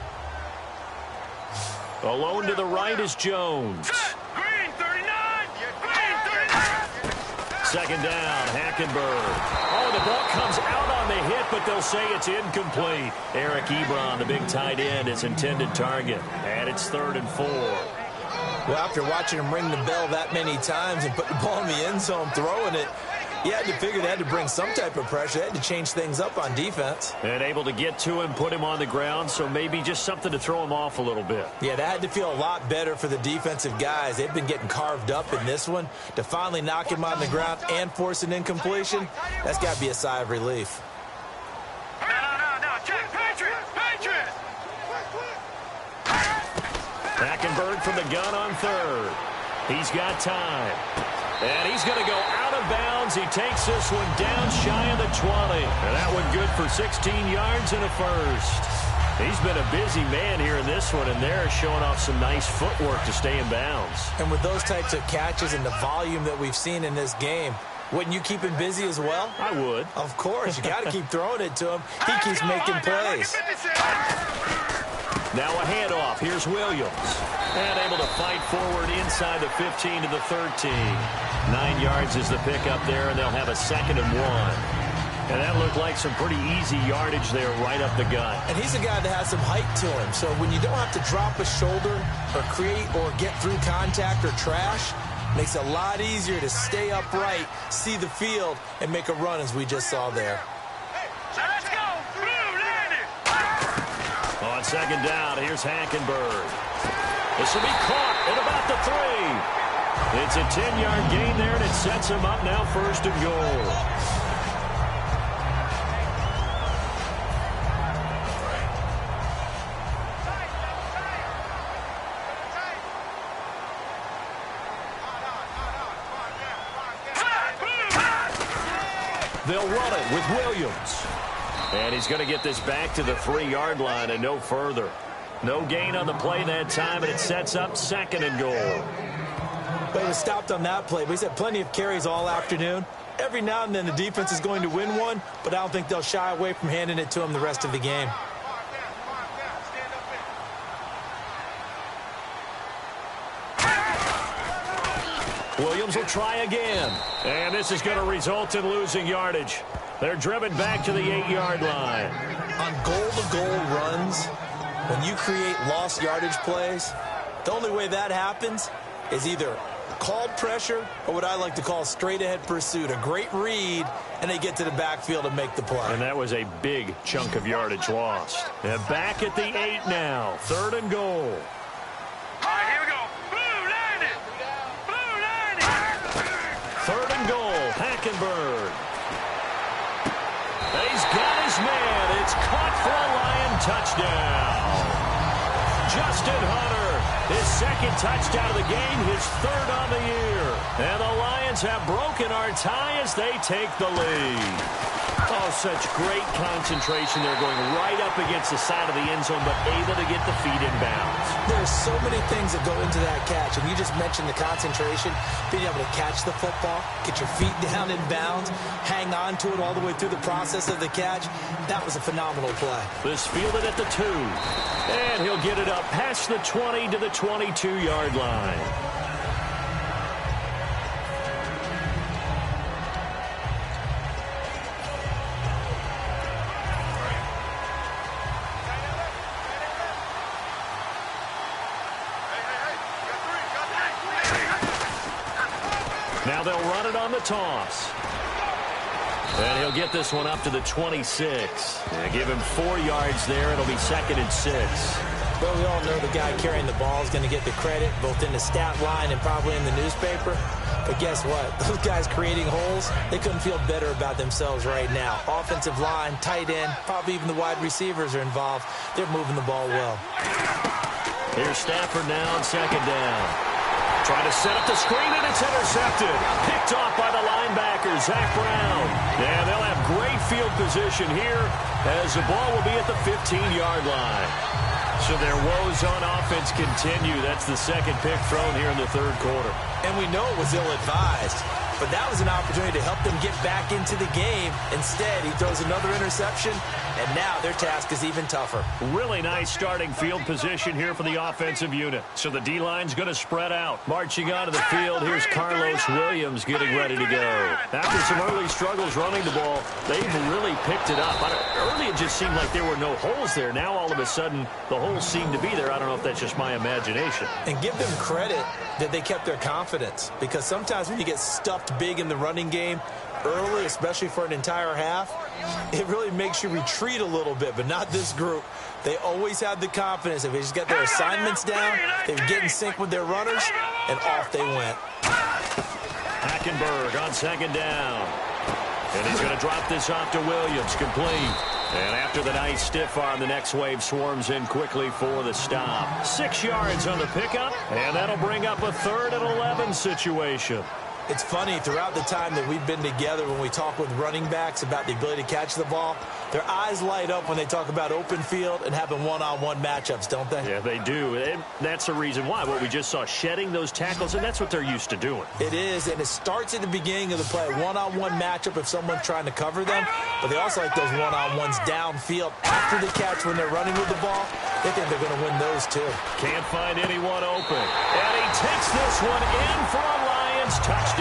Alone to the right is Jones. Green 39! Green 39! Second down, Hackenberg. Oh, the ball comes out on the hit, but they'll say it's incomplete. Eric Ebron, the big tight end, his intended target. And it's 3rd and 4. Well, after watching him ring the bell that many times and put the ball in the end zone, throwing it, you had to figure they had to bring some type of pressure. They had to change things up on defense. And able to get to him, put him on the ground, so maybe just something to throw him off a little bit. Yeah, that had to feel a lot better for the defensive guys. They've been getting carved up in this one. To finally knock him on the ground and force an incompletion, that's got to be a sigh of relief. No, check, Patriot! Patriot! Hackenberg from the gun on 3rd. He's got time. And he's going to go out of bounds. He takes this one down shy of the 20. And that one good for 16 yards and a first. He's been a busy man here in this one, and they're showing off some nice footwork to stay in bounds. And with those types of catches and the volume that we've seen in this game, wouldn't you keep him busy as well? I would. Of course. You got to keep throwing it to him. He keeps making plays. Now a handoff. Here's Williams. And able to fight forward inside the 15 to the 13. 9 yards is the pickup there, and they'll have a 2nd and 1. And that looked like some pretty easy yardage there right up the gut. And he's a guy that has some height to him. So when you don't have to drop a shoulder or create or get through contact or trash, makes it a lot easier to stay upright, see the field, and make a run as we just saw there. Let's go! Blue landed! On 2nd down, here's Hackenberg. This will be caught at about the 3. It's a 10-yard gain there, and it sets him up now 1st and goal. They'll run it with Williams. And he's going to get this back to the 3-yard line and no further. No gain on the play that time, and it sets up 2nd and goal. But he was stopped on that play. But he's had plenty of carries all afternoon. Every now and then the defense is going to win one, but I don't think they'll shy away from handing it to him the rest of the game. Williams will try again. And this is going to result in losing yardage. They're driven back to the 8-yard line. On goal-to-goal runs, when you create lost yardage plays, the only way that happens is either called pressure or what I like to call straight-ahead pursuit. A great read, and they get to the backfield and make the play. And that was a big chunk of yardage lost. And back at the 8 now. 3rd and goal. All right, here we go. Blue landed! Blue landed! 3rd and goal. Hackenberg. He's got his man. It's caught for a Lion touchdown. Justin Hunter His second touchdown of the game, his third on the year. And the Lions have broken our tie as they take the lead. Oh, such great concentration. They're going right up against the side of the end zone, but able to get the feet in bounds. There's so many things that go into that catch, and you just mentioned the concentration, being able to catch the football, get your feet down in bounds, hang on to it all the way through the process of the catch. That was a phenomenal play. This fielded at the 2, and he'll get it up past the 20 to the 22-yard line. Now they'll run it on the toss. And he'll get this one up to the 26. And give him 4 yards there. It'll be 2nd and 6. Well, we all know the guy carrying the ball is going to get the credit, both in the stat line and probably in the newspaper. But guess what? Those guys creating holes, they couldn't feel better about themselves right now. Offensive line, tight end, probably even the wide receivers are involved. They're moving the ball well. Here's Stafford now on 2nd down. Trying to set up the screen, and it's intercepted. Picked off by the linebacker, Zach Brown. And they'll have great field position here as the ball will be at the 15-yard line. So their woes on offense continue. That's the second pick thrown here in the third quarter. And we know it was ill-advised, but that was an opportunity to help them get back into the game. Instead, he throws another interception, and now their task is even tougher. Really nice starting field position here for the offensive unit. So the D-line's going to spread out. Marching onto the field, here's Carlos Williams getting ready to go. After some early struggles running the ball, they've really picked it up. Early it just seemed like there were no holes there. Now all of a sudden, the holes seem to be there. I don't know if that's just my imagination. And give them credit that they kept their confidence, because sometimes when you get stuffed big in the running game early, especially for an entire half, it really makes you retreat a little bit, but not this group. They always have the confidence. If they just got their assignments down, they would get in sync with their runners, and off they went. Hackenberg on 2nd down. And he's going to drop this off to Williams, complete. And after the nice stiff arm, the next wave swarms in quickly for the stop. 6 yards on the pickup, and that'll bring up a 3rd and 11 situation. It's funny, throughout the time that we've been together, when we talk with running backs about the ability to catch the ball, their eyes light up when they talk about open field and having one-on-one matchups, don't they? Yeah, they do. And that's the reason why. What we just saw, shedding those tackles, and that's what they're used to doing. It is, and it starts at the beginning of the play. One-on-one matchup if someone's trying to cover them, but they also like those one-on-ones downfield after the catch when they're running with the ball. They think they're going to win those, too. Can't find anyone open. And he takes this one in for a Lions touchdown.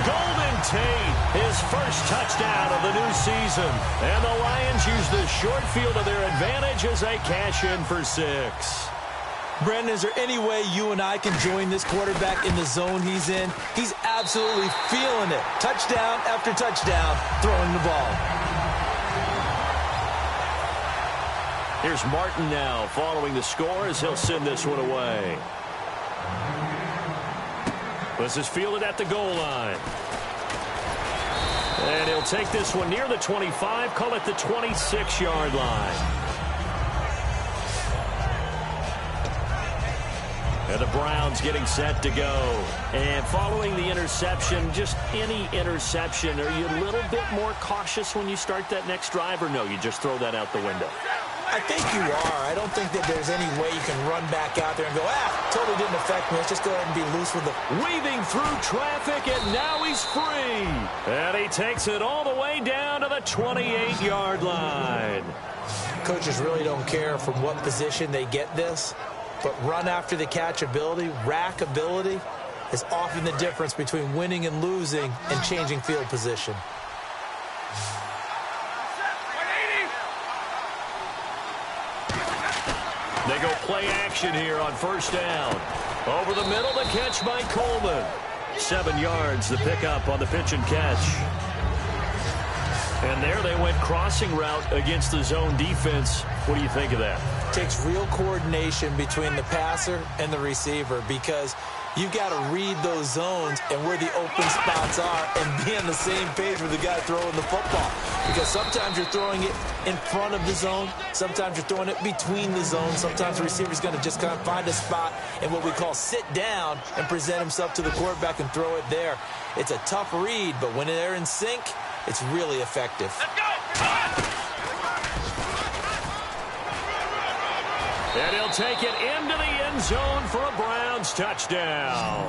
Golden Tate, his first touchdown of the new season. And the Lions use the short field to their advantage as they cash in for 6. Brandon, is there any way you and I can join this quarterback in the zone he's in? He's absolutely feeling it. Touchdown after touchdown, throwing the ball. Here's Martin now following the score as he'll send this one away. This is fielded at the goal line. And he'll take this one near the 25, call it the 26-yard line. And the Browns getting set to go. And following the interception, just any interception, are you a little bit more cautious when you start that next drive, or no, you just throw that out the window? I think you are. I don't think that there's any way you can run back out there and go, totally didn't affect me. Let's just go ahead and be loose with it. Weaving through traffic, and now he's free. And he takes it all the way down to the 28-yard line. Coaches really don't care from what position they get this, but run after the catch ability, rack ability, is often the difference between winning and losing and changing field position. They go play action here on 1st down. Over the middle, the catch by Coleman. 7 yards, the pickup on the pitch and catch. And there they went crossing route against the zone defense. What do you think of that? takes real coordination between the passer and the receiver because you've got to read those zones and where the open spots are and be on the same page with the guy throwing the football. Because sometimes you're throwing it in front of the zone. Sometimes you're throwing it between the zones. Sometimes the receiver's going to just kind of find a spot and what we call sit down and present himself to the quarterback and throw it there. It's a tough read, but when they're in sync, it's really effective. Let's go! And he'll take it into the end zone for a Browns touchdown.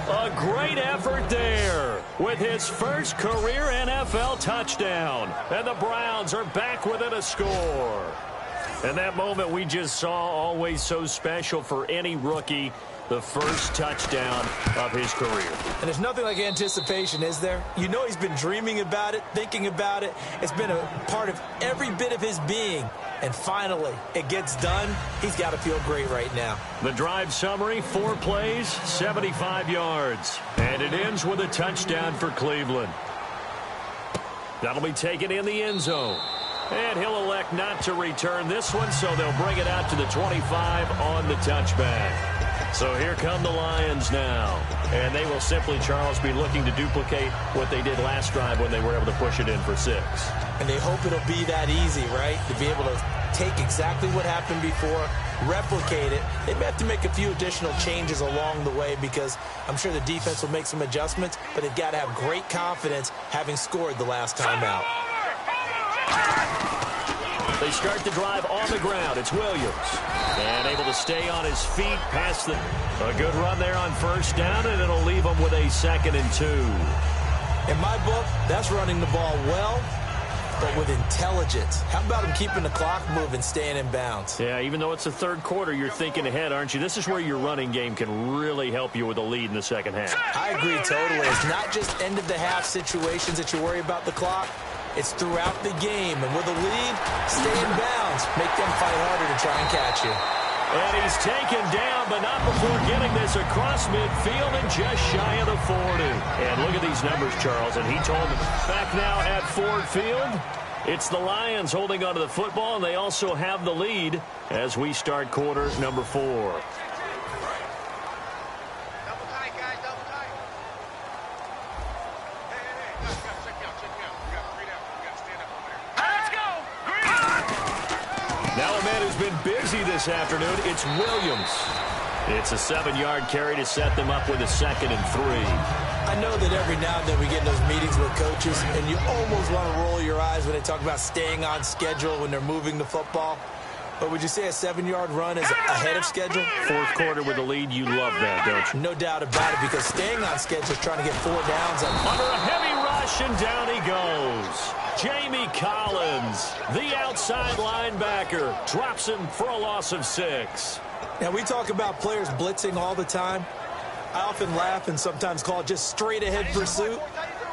A great effort there with his first career NFL touchdown. And the Browns are back within a score. And that moment we just saw, always so special for any rookie. The first touchdown of his career. And there's nothing like anticipation, is there? You know he's been dreaming about it, thinking about it. It's been a part of every bit of his being. And finally, it gets done. He's got to feel great right now. The drive summary, 4 plays, 75 yards. And it ends with a touchdown for Cleveland. That'll be taken in the end zone. And he'll elect not to return this one, so they'll bring it out to the 25 on the touchback. So here come the Lions now. And they will simply, Charles, be looking to duplicate what they did last drive when they were able to push it in for 6. And they hope it'll be that easy, right? To be able to take exactly what happened before, replicate it. They may have to make a few additional changes along the way because I'm sure the defense will make some adjustments, but they've got to have great confidence having scored the last time out. They start the drive on the ground. It's Williams. And able to stay on his feet past the... A good run there on first down, and it'll leave him with a 2nd and 2. In my book, that's running the ball well, but with intelligence. How about him keeping the clock moving, staying in bounds? Yeah, even though it's the third quarter, you're thinking ahead, aren't you? This is where your running game can really help you with a lead in the second half. I agree totally. It's not just end-of-the-half situations that you worry about the clock. It's throughout the game. And with a lead, stay in bounds. Make them fight harder to try and catch you. And he's taken down, but not before getting this across midfield and just shy of the 40. And look at these numbers, Charles. And he told me back now at Ford Field, it's the Lions holding onto the football, and they also have the lead as we start quarter number 4. Now a man who's been busy this afternoon, it's Williams. It's a 7-yard carry to set them up with a 2nd and 3. I know that every now and then we get in those meetings with coaches, and you almost want to roll your eyes when they talk about staying on schedule when they're moving the football. But would you say a 7-yard run is ahead of schedule? Fourth quarter with the lead, you love that, don't you? No doubt about it, because staying on schedule is trying to get 4 downs. Under a heavy rush, and down he goes. Jamie Collins, the outside linebacker, drops him for a loss of 6. Now, we talk about players blitzing all the time. I often laugh and sometimes call it just straight-ahead pursuit.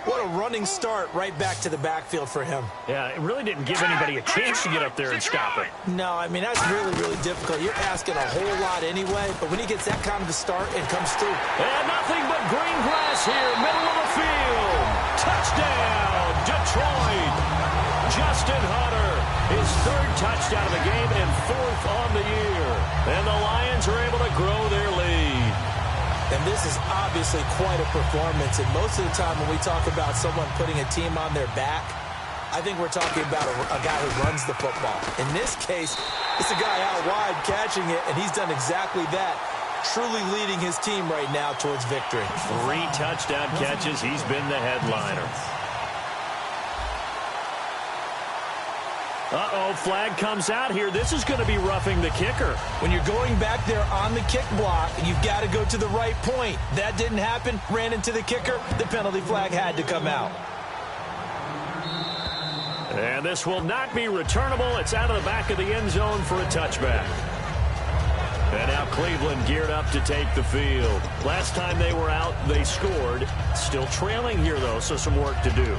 What a running start right back to the backfield for him. Yeah, it really didn't give anybody a chance to get up there and stop it. No, I mean, that's really, really difficult. You're asking a whole lot anyway, but when he gets that kind of a start, it comes through. And nothing but green grass here, middle of the field. Touchdown, Detroit. Justin Hunter, his 3rd touchdown of the game and 4th on the year. And the Lions are able to grow their lead. And this is obviously quite a performance. And most of the time when we talk about someone putting a team on their back, I think we're talking about a guy who runs the football. In this case, it's a guy out wide catching it, and he's done exactly that, truly leading his team right now towards victory. 3 touchdown catches. He's been the headliner. Uh-oh, flag comes out here. This is going to be roughing the kicker. When you're going back there on the kick block, you've got to go to the right point. That didn't happen. Ran into the kicker. The penalty flag had to come out. And this will not be returnable. It's out of the back of the end zone for a touchback. And now Cleveland geared up to take the field. Last time they were out, they scored. Still trailing here, though, so some work to do.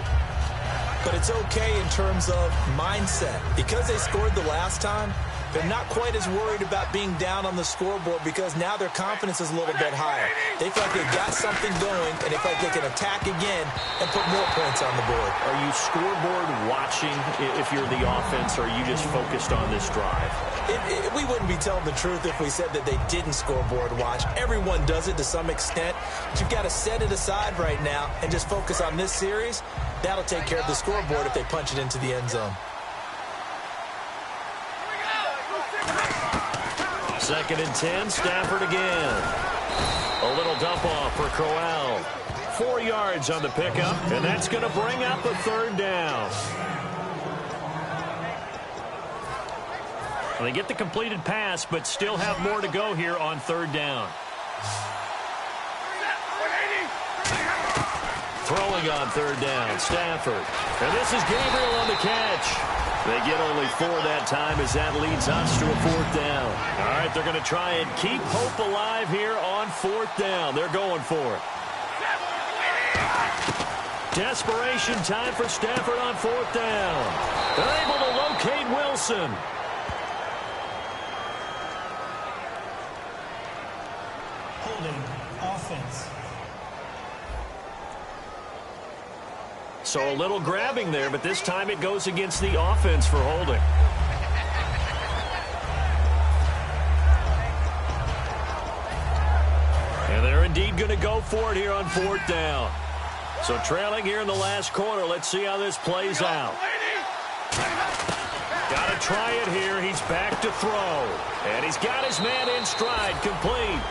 But it's okay in terms of mindset. Because they scored the last time, they're not quite as worried about being down on the scoreboard because now their confidence is a little bit higher. They feel like they've got something going, and they feel like they can attack again and put more points on the board. Are you scoreboard watching if you're the offense, or are you just focused on this drive? We wouldn't be telling the truth if we said that they didn't scoreboard watch. Everyone does it to some extent. But you've got to set it aside right now and just focus on this series. That'll take care of the scoreboard if they punch it into the end zone. Second and 10, Stafford again. A little dump off for Crowell. 4 yards on the pickup, and that's going to bring up a third down. They get the completed pass, but still have more to go here on third down. Throwing on third down, Stafford. And this is Gabriel on the catch. They get only 4 that time as that leads us to a fourth down. All right, they're going to try and keep hope alive here on fourth down. They're going for it. Desperation time for Stafford on fourth down. They're able to locate Wilson. Holding offense. So a little grabbing there, but this time it goes against the offense for holding. And they're indeed going to go for it here on fourth down. So trailing here in the last quarter. Let's see how this plays out. Got to try it here. He's back to throw. And he's got his man in stride, complete.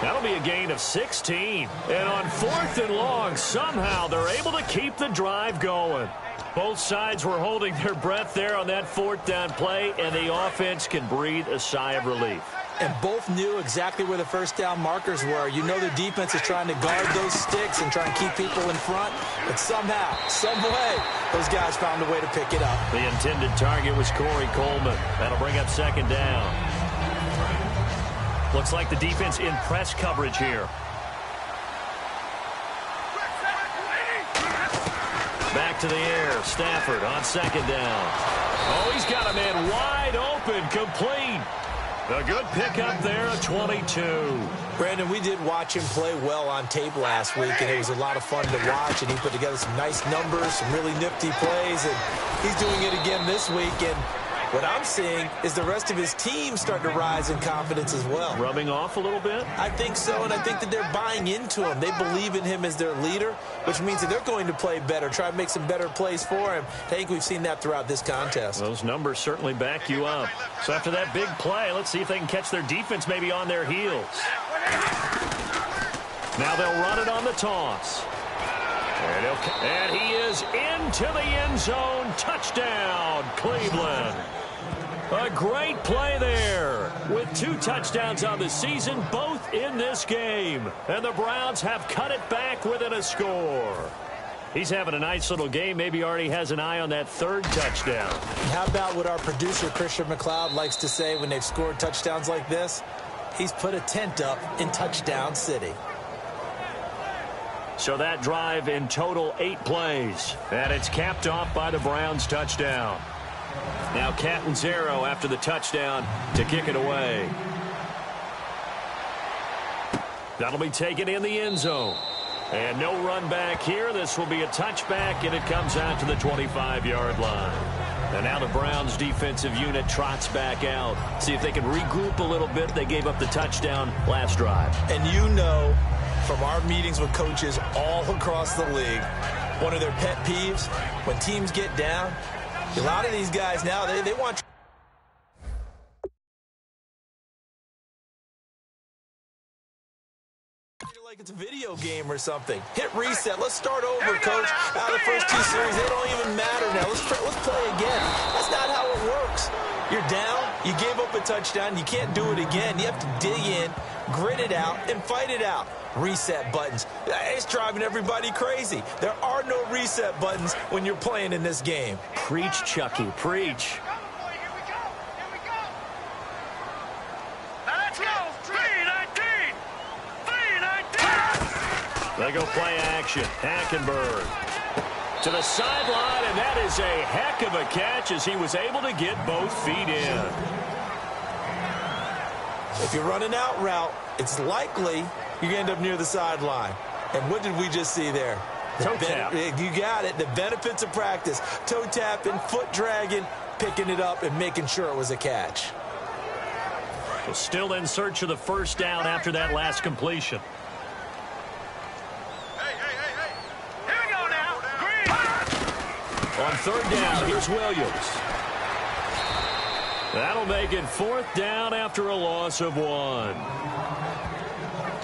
That'll be a gain of 16. And on fourth and long, somehow they're able to keep the drive going. Both sides were holding their breath there on that fourth down play, and the offense can breathe a sigh of relief. And both knew exactly where the first down markers were. You know the defense is trying to guard those sticks and try and keep people in front. But somehow, some way, those guys found a way to pick it up. The intended target was Corey Coleman. That'll bring up second down. Looks like the defense in press coverage here. Back to the air. Stafford on second down. Oh, he's got a man wide open, complete. A good pickup there, a 22. Brandon, we did watch him play well on tape last week, and it was a lot of fun to watch, and he put together some nice numbers, some really nifty plays, and he's doing it again this week. And what I'm seeing is the rest of his team starting to rise in confidence as well. Rubbing off a little bit? I think so, and I think that they're buying into him. They believe in him as their leader, which means that they're going to play better, try to make some better plays for him. I think we've seen that throughout this contest. Those numbers certainly back you up. So after that big play, let's see if they can catch their defense maybe on their heels. Now they'll run it on the toss. And he is into the end zone. Touchdown, Cleveland. A great play there with 2 touchdowns on the season, both in this game. And the Browns have cut it back within a score. He's having a nice little game. Maybe already has an eye on that third touchdown. How about what our producer, Christian McLeod, likes to say when they've scored touchdowns like this? He's put a tent up in Touchdown City. So that drive in total 8 plays. And it's capped off by the Browns touchdown. Now Catanzaro after the touchdown to kick it away. That'll be taken in the end zone. And no run back here. This will be a touchback, and it comes out to the 25-yard line. And now the Browns defensive unit trots back out. See if they can regroup a little bit. They gave up the touchdown last drive. And you know from our meetings with coaches all across the league, one of their pet peeves, when teams get down, a lot of these guys now, they want like it's a video game or something. Hit reset. Let's start over, coach. Out of the first 2 series, they don't even matter now. Let's play again. That's not how it works. You're down. You gave up a touchdown. You can't do it again. You have to dig in, grit it out, and fight it out. Reset buttons. It's driving everybody crazy. There are no reset buttons when you're playing in this game. Preach, Chucky. Preach. Let's go. 3-19. 3-19. They go play action. Hackenberg to the sideline, and that is a heck of a catch as he was able to get both feet in. If you're running out route, it's likely you end up near the sideline. And what did we just see there? Toe tap. You got it. The benefits of practice. Toe tapping, foot dragging, picking it up, and making sure it was a catch. So still in search of the first down after that last completion. Here we go now. Green. On third down, here's Williams. That'll make it fourth down after a loss of 1.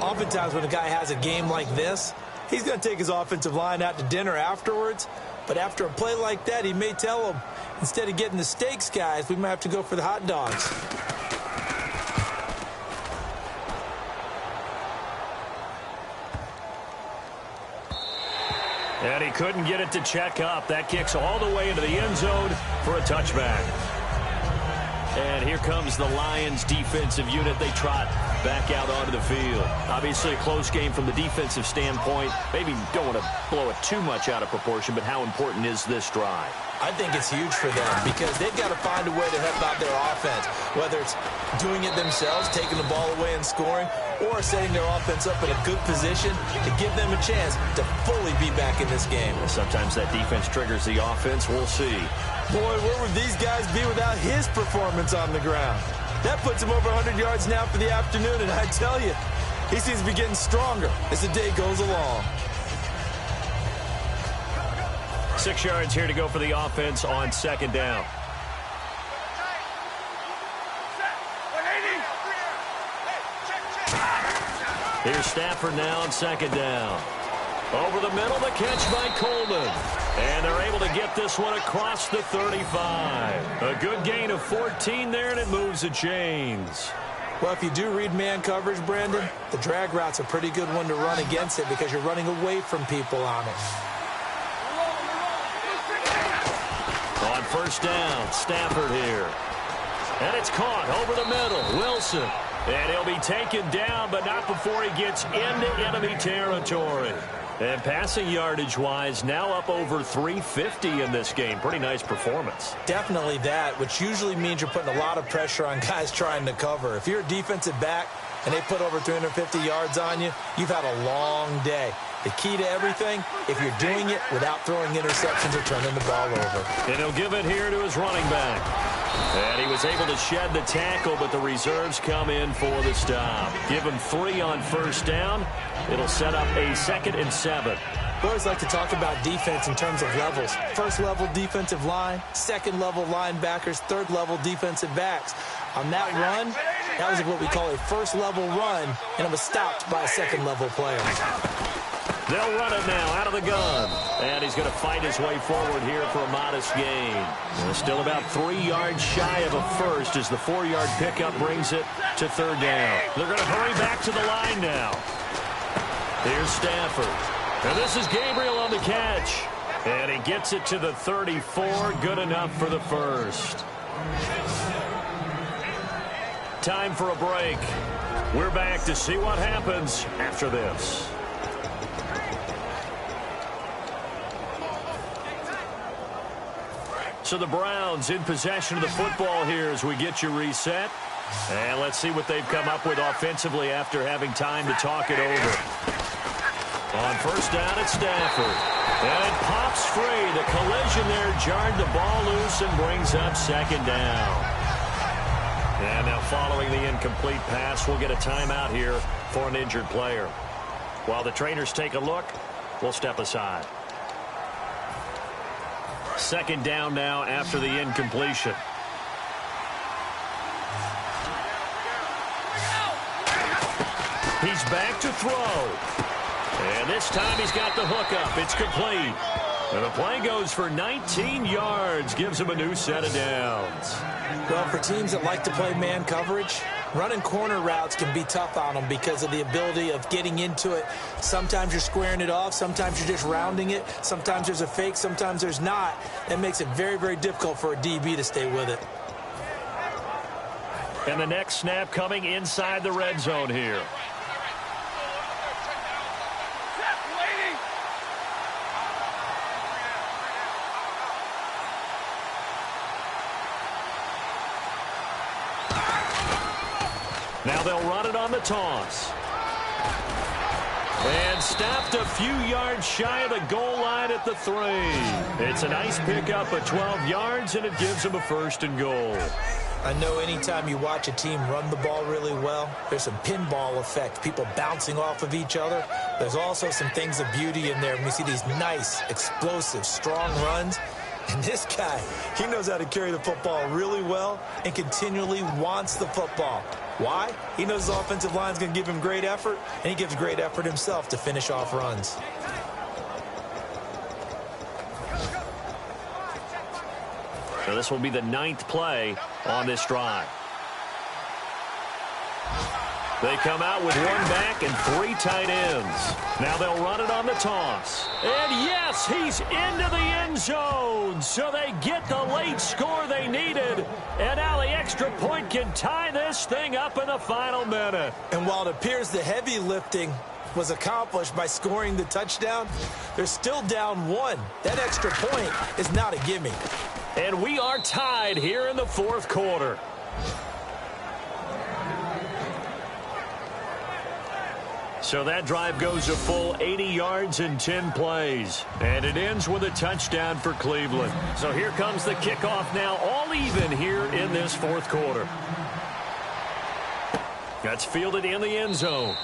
Oftentimes when a guy has a game like this, he's going to take his offensive line out to dinner afterwards. But after a play like that, he may tell them, instead of getting the steaks, guys, we might have to go for the hot dogs. And he couldn't get it to check up. That kicks all the way into the end zone for a touchback. And here comes the Lions defensive unit. They trot back out onto the field. Obviously a close game from the defensive standpoint. Maybe don't want to blow it too much out of proportion, but how important is this drive? I think it's huge for them because they've got to find a way to help out their offense, whether it's doing it themselves, taking the ball away and scoring, or setting their offense up in a good position to give them a chance to fully be back in this game. Sometimes that defense triggers the offense. We'll see. Boy, where would these guys be without his performance on the ground? That puts him over 100 yards now for the afternoon, and I tell you, he seems to be getting stronger as the day goes along. 6 yards here to go for the offense on second down. Here's Stafford now on second down. Over the middle, the catch by Coleman. And they're able to get this one across the 35. A good gain of 14 there, and it moves the chains. Well, if you do read man coverage, Brandon, the drag route's a pretty good one to run against it because you're running away from people on it. On first down, Stafford here. And it's caught over the middle. Wilson. And he'll be taken down, but not before he gets into enemy territory. And passing yardage-wise, now up over 350 in this game. Pretty nice performance. Definitely that, which usually means you're putting a lot of pressure on guys trying to cover. If you're a defensive back and they put over 350 yards on you, you've had a long day. The key to everything, if you're doing it without throwing interceptions or turning the ball over. And he'll give it here to his running back. And he was able to shed the tackle, but the reserves come in for the stop. Give him 3 on first down. It'll set up a 2nd and 7. We always like to talk about defense in terms of levels. First level defensive line, second level linebackers, third level defensive backs. On that run, that was what we call a first level run, and it was stopped by a second level player. They'll run it now out of the gun. And he's going to fight his way forward here for a modest gain. Still about 3 yards shy of a first as the 4-yard pickup brings it to third down. They're going to hurry back to the line now. Here's Stafford. And this is Gabriel on the catch. And he gets it to the 34. Good enough for the first. Time for a break. We're back to see what happens after this. So the Browns in possession of the football here as we get you reset. And let's see what they've come up with offensively after having time to talk it over. On first down, it's Stafford. And it pops free. The collision there jarred the ball loose and brings up second down. And now following the incomplete pass, we'll get a timeout here for an injured player. While the trainers take a look, we'll step aside. Second down now after the incompletion. He's back to throw. And this time he's got the hookup. It's complete. And the play goes for 19 yards. Gives him a new set of downs. Well, for teams that like to play man coverage, running corner routes can be tough on them because of the ability of getting into it. Sometimes you're squaring it off. Sometimes you're just rounding it. Sometimes there's a fake. Sometimes there's not. That makes it very, very difficult for a DB to stay with it. And the next snap coming inside the red zone here. Now they'll run it on the toss. And stopped a few yards shy of the goal line at the 3. It's a nice pickup of 12 yards, and it gives them a 1st and goal. I know anytime you watch a team run the ball really well, there's some pinball effect, people bouncing off of each other. There's also some things of beauty in there when you see these nice, explosive, strong runs. And this guy, he knows how to carry the football really well and continually wants the football. Why? He knows his offensive line's going to give him great effort, and he gives great effort himself to finish off runs. So this will be the 9th play on this drive. They come out with 1 back and 3 tight ends. Now they'll run it on the toss. And yes, he's into the end zone. So they get the late score they needed. And now the extra point can tie this thing up in the final minute. And while it appears the heavy lifting was accomplished by scoring the touchdown, they're still down 1. That extra point is not a gimme. And we are tied here in the 4th quarter. So that drive goes a full 80 yards in 10 plays. And it ends with a touchdown for Cleveland. So here comes the kickoff now, all even here in this 4th quarter. That's fielded in the end zone.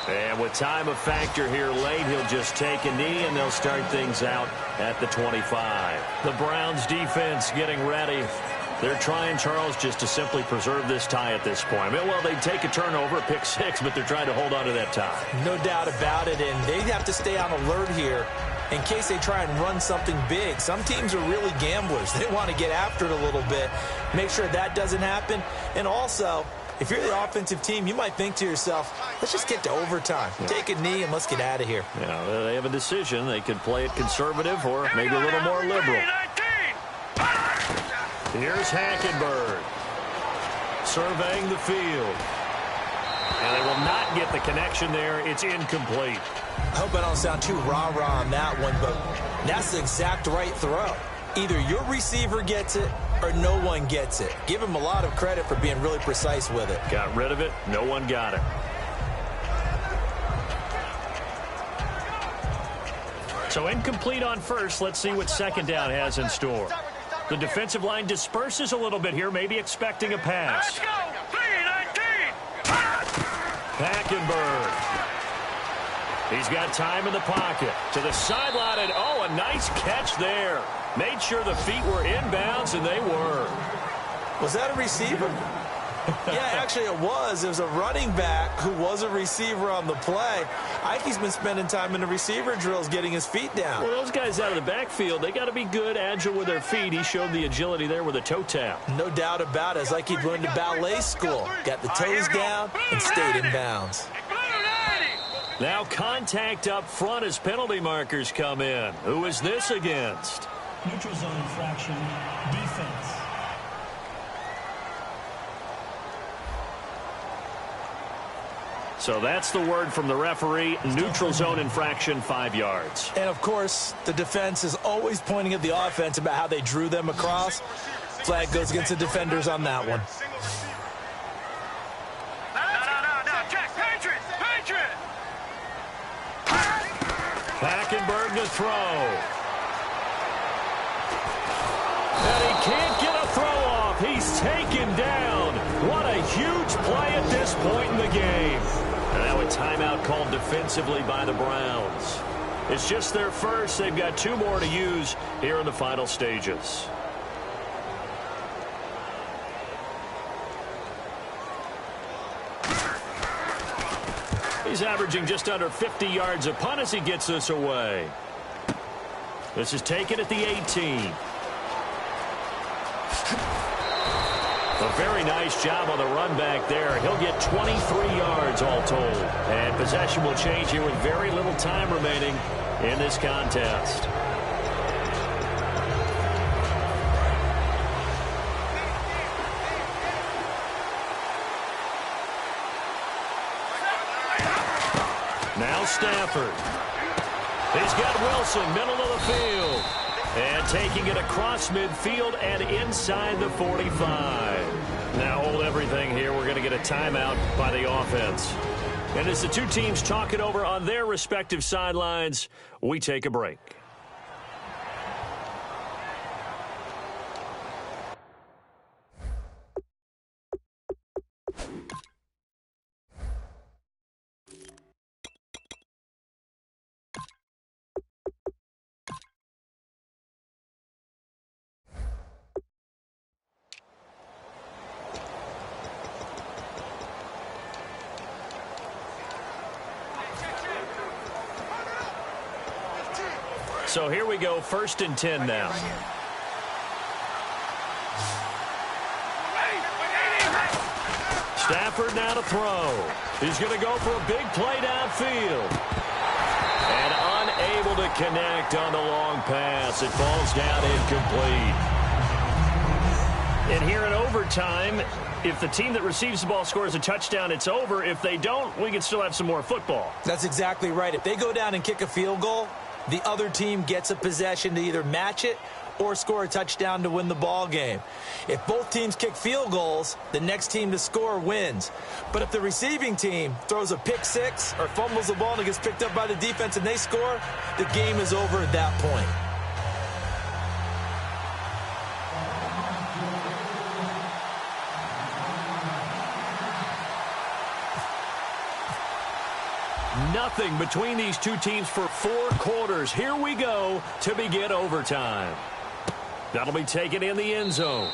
And with time a factor here late, he'll just take a knee, and they'll start things out at the 25. The Browns defense getting ready. They're trying, Charles, just to simply preserve this tie at this point. Well, they take a turnover, a pick 6, but they're trying to hold on to that tie. No doubt about it, and they have to stay on alert here in case they try and run something big. Some teams are really gamblers. They want to get after it a little bit, make sure that doesn't happen. And also, if you're the offensive team, you might think to yourself, let's just get to overtime. Yeah. Take a knee and let's get out of here. Yeah, they have a decision. They could play it conservative or maybe a little more liberal. Here's Hackenberg surveying the field. And they will not get the connection there. It's incomplete. I hope I don't sound too rah-rah on that one, but that's the exact right throw. Either your receiver gets it or no one gets it. Give him a lot of credit for being really precise with it. Got rid of it. No one got it. So incomplete on first. Let's see what second down has in store. The defensive line disperses a little bit here, maybe expecting a pass. Let's go! 3-19! Hackenberg. He's got time in the pocket. To the sideline, and oh, a nice catch there. Made sure the feet were inbounds, and they were. Was that a receiver? Yeah, actually it was. It was a running back who was a receiver on the play. Ike's been spending time in the receiver drills getting his feet down. Well, those guys out of the backfield, they got to be good, agile with their feet. He showed the agility there with a toe tap. No doubt about it. It's like he'd run to ballet school. Got the toes down and stayed in bounds. Now contact up front as penalty markers come in. Who is this against? Neutral zone infraction, defense. So that's the word from the referee, neutral zone infraction, 5 yards. And, of course, the defense is always pointing at the offense about how they drew them across. Flag goes against the defenders on that one. No, Jack, Patriot! Hackenberg to throw. And he can't get a throw off. He's taken down. What a huge play at this point in the game. And now a timeout called defensively by the Browns. It's just their first. They've got 2 more to use here in the final stages. He's averaging just under 50 yards a punt as he gets this away. This is taken at the 18. A very nice job on the run back there. He'll get 23 yards all told. And possession will change here with very little time remaining in this contest. Now Stafford. He's got Wilson, middle of the field. And taking it across midfield and inside the 45. Now hold everything here. We're going to get a timeout by the offense. And as the 2 teams talk it over on their respective sidelines, we take a break. So here we go, 1st and 10 now. Stafford now to throw. He's going to go for a big play downfield. And unable to connect on the long pass. It falls down incomplete. And here in overtime, if the team that receives the ball scores a touchdown, it's over. If they don't, we can still have some more football. That's exactly right. If they go down and kick a field goal, the other team gets a possession to either match it or score a touchdown to win the ball game. If both teams kick field goals, the next team to score wins. But if the receiving team throws a pick six or fumbles the ball and it gets picked up by the defense and they score, the game is over at that point. Nothing between these two teams for 4 quarters. Here we go to begin overtime. That'll be taken in the end zone.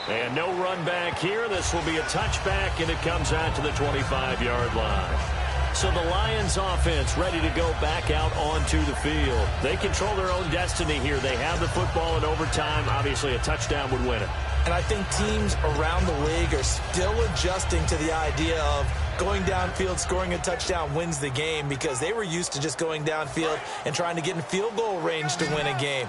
And no run back here. This will be a touchback, and it comes out to the 25-yard line. So the Lions offense ready to go back out onto the field. They control their own destiny here. They have the football in overtime. Obviously, a touchdown would win it. And I think teams around the league are still adjusting to the idea of going downfield, scoring a touchdown wins the game, because they were used to just going downfield and trying to get in field goal range to win a game.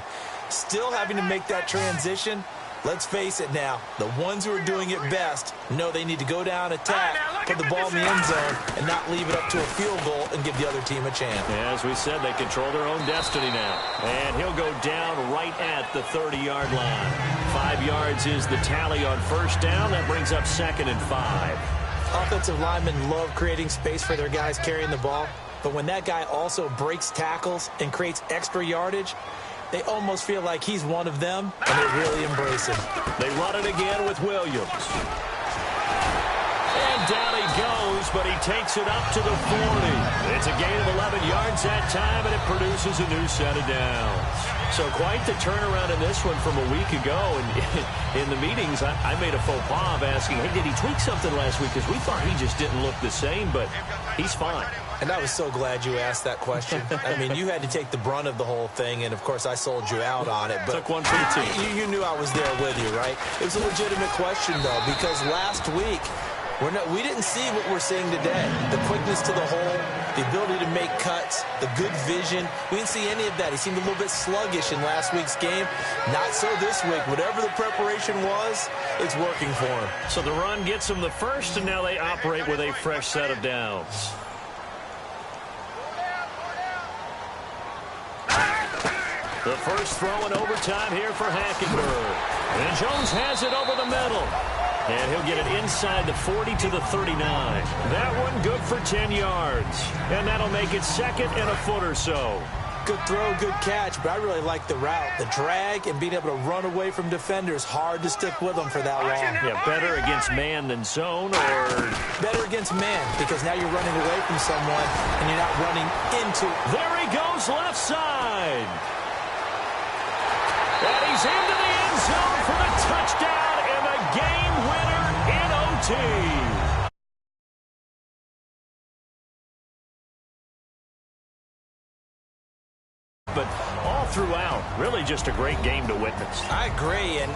Still having to make that transition. Let's face it now, the ones who are doing it best know they need to go down, attack, put the ball in the end zone, and not leave it up to a field goal and give the other team a chance. As we said, they control their own destiny now. And he'll go down right at the 30-yard line. 5 yards is the tally on 1st down. That brings up 2nd and 5. Offensive linemen love creating space for their guys carrying the ball, but when that guy also breaks tackles and creates extra yardage, they almost feel like he's one of them, and they really embrace him. They run it again with Williams. And down he goes, but he takes it up to the 40. It's a gain of 11 yards that time, and it produces a new set of downs. So quite the turnaround in this one from a week ago. And in the meetings, I made a faux pas of asking, hey, did he tweak something last week? Because we thought he just didn't look the same, but he's fine. And I was so glad you asked that question. I mean, you had to take the brunt of the whole thing, and, of course, I sold you out on it. But took one for the team. You knew I was there with you, right? It was a legitimate question, though, because last week, we didn't see what we're seeing today. The quickness to the hole, the ability to make cuts, the good vision. We didn't see any of that. He seemed a little bit sluggish in last week's game. Not so this week. Whatever the preparation was, it's working for him. So the run gets him the first, and now they operate with a fresh set of downs. The first throw in overtime here for Hackenberg. And Jones has it over the middle. And he'll get it inside the 40 to the 39. That one good for 10 yards. And that'll make it 2nd and a foot or so. Good throw, good catch, but I really like the route. The drag and being able to run away from defenders, hard to stick with them for that long. Yeah, better against man than zone, or better against man, because now you're running away from someone and you're not running into. There he goes, left side. And he's into the end zone for the touchdown and the game winner in OT. But all throughout, really just a great game to witness. I agree, and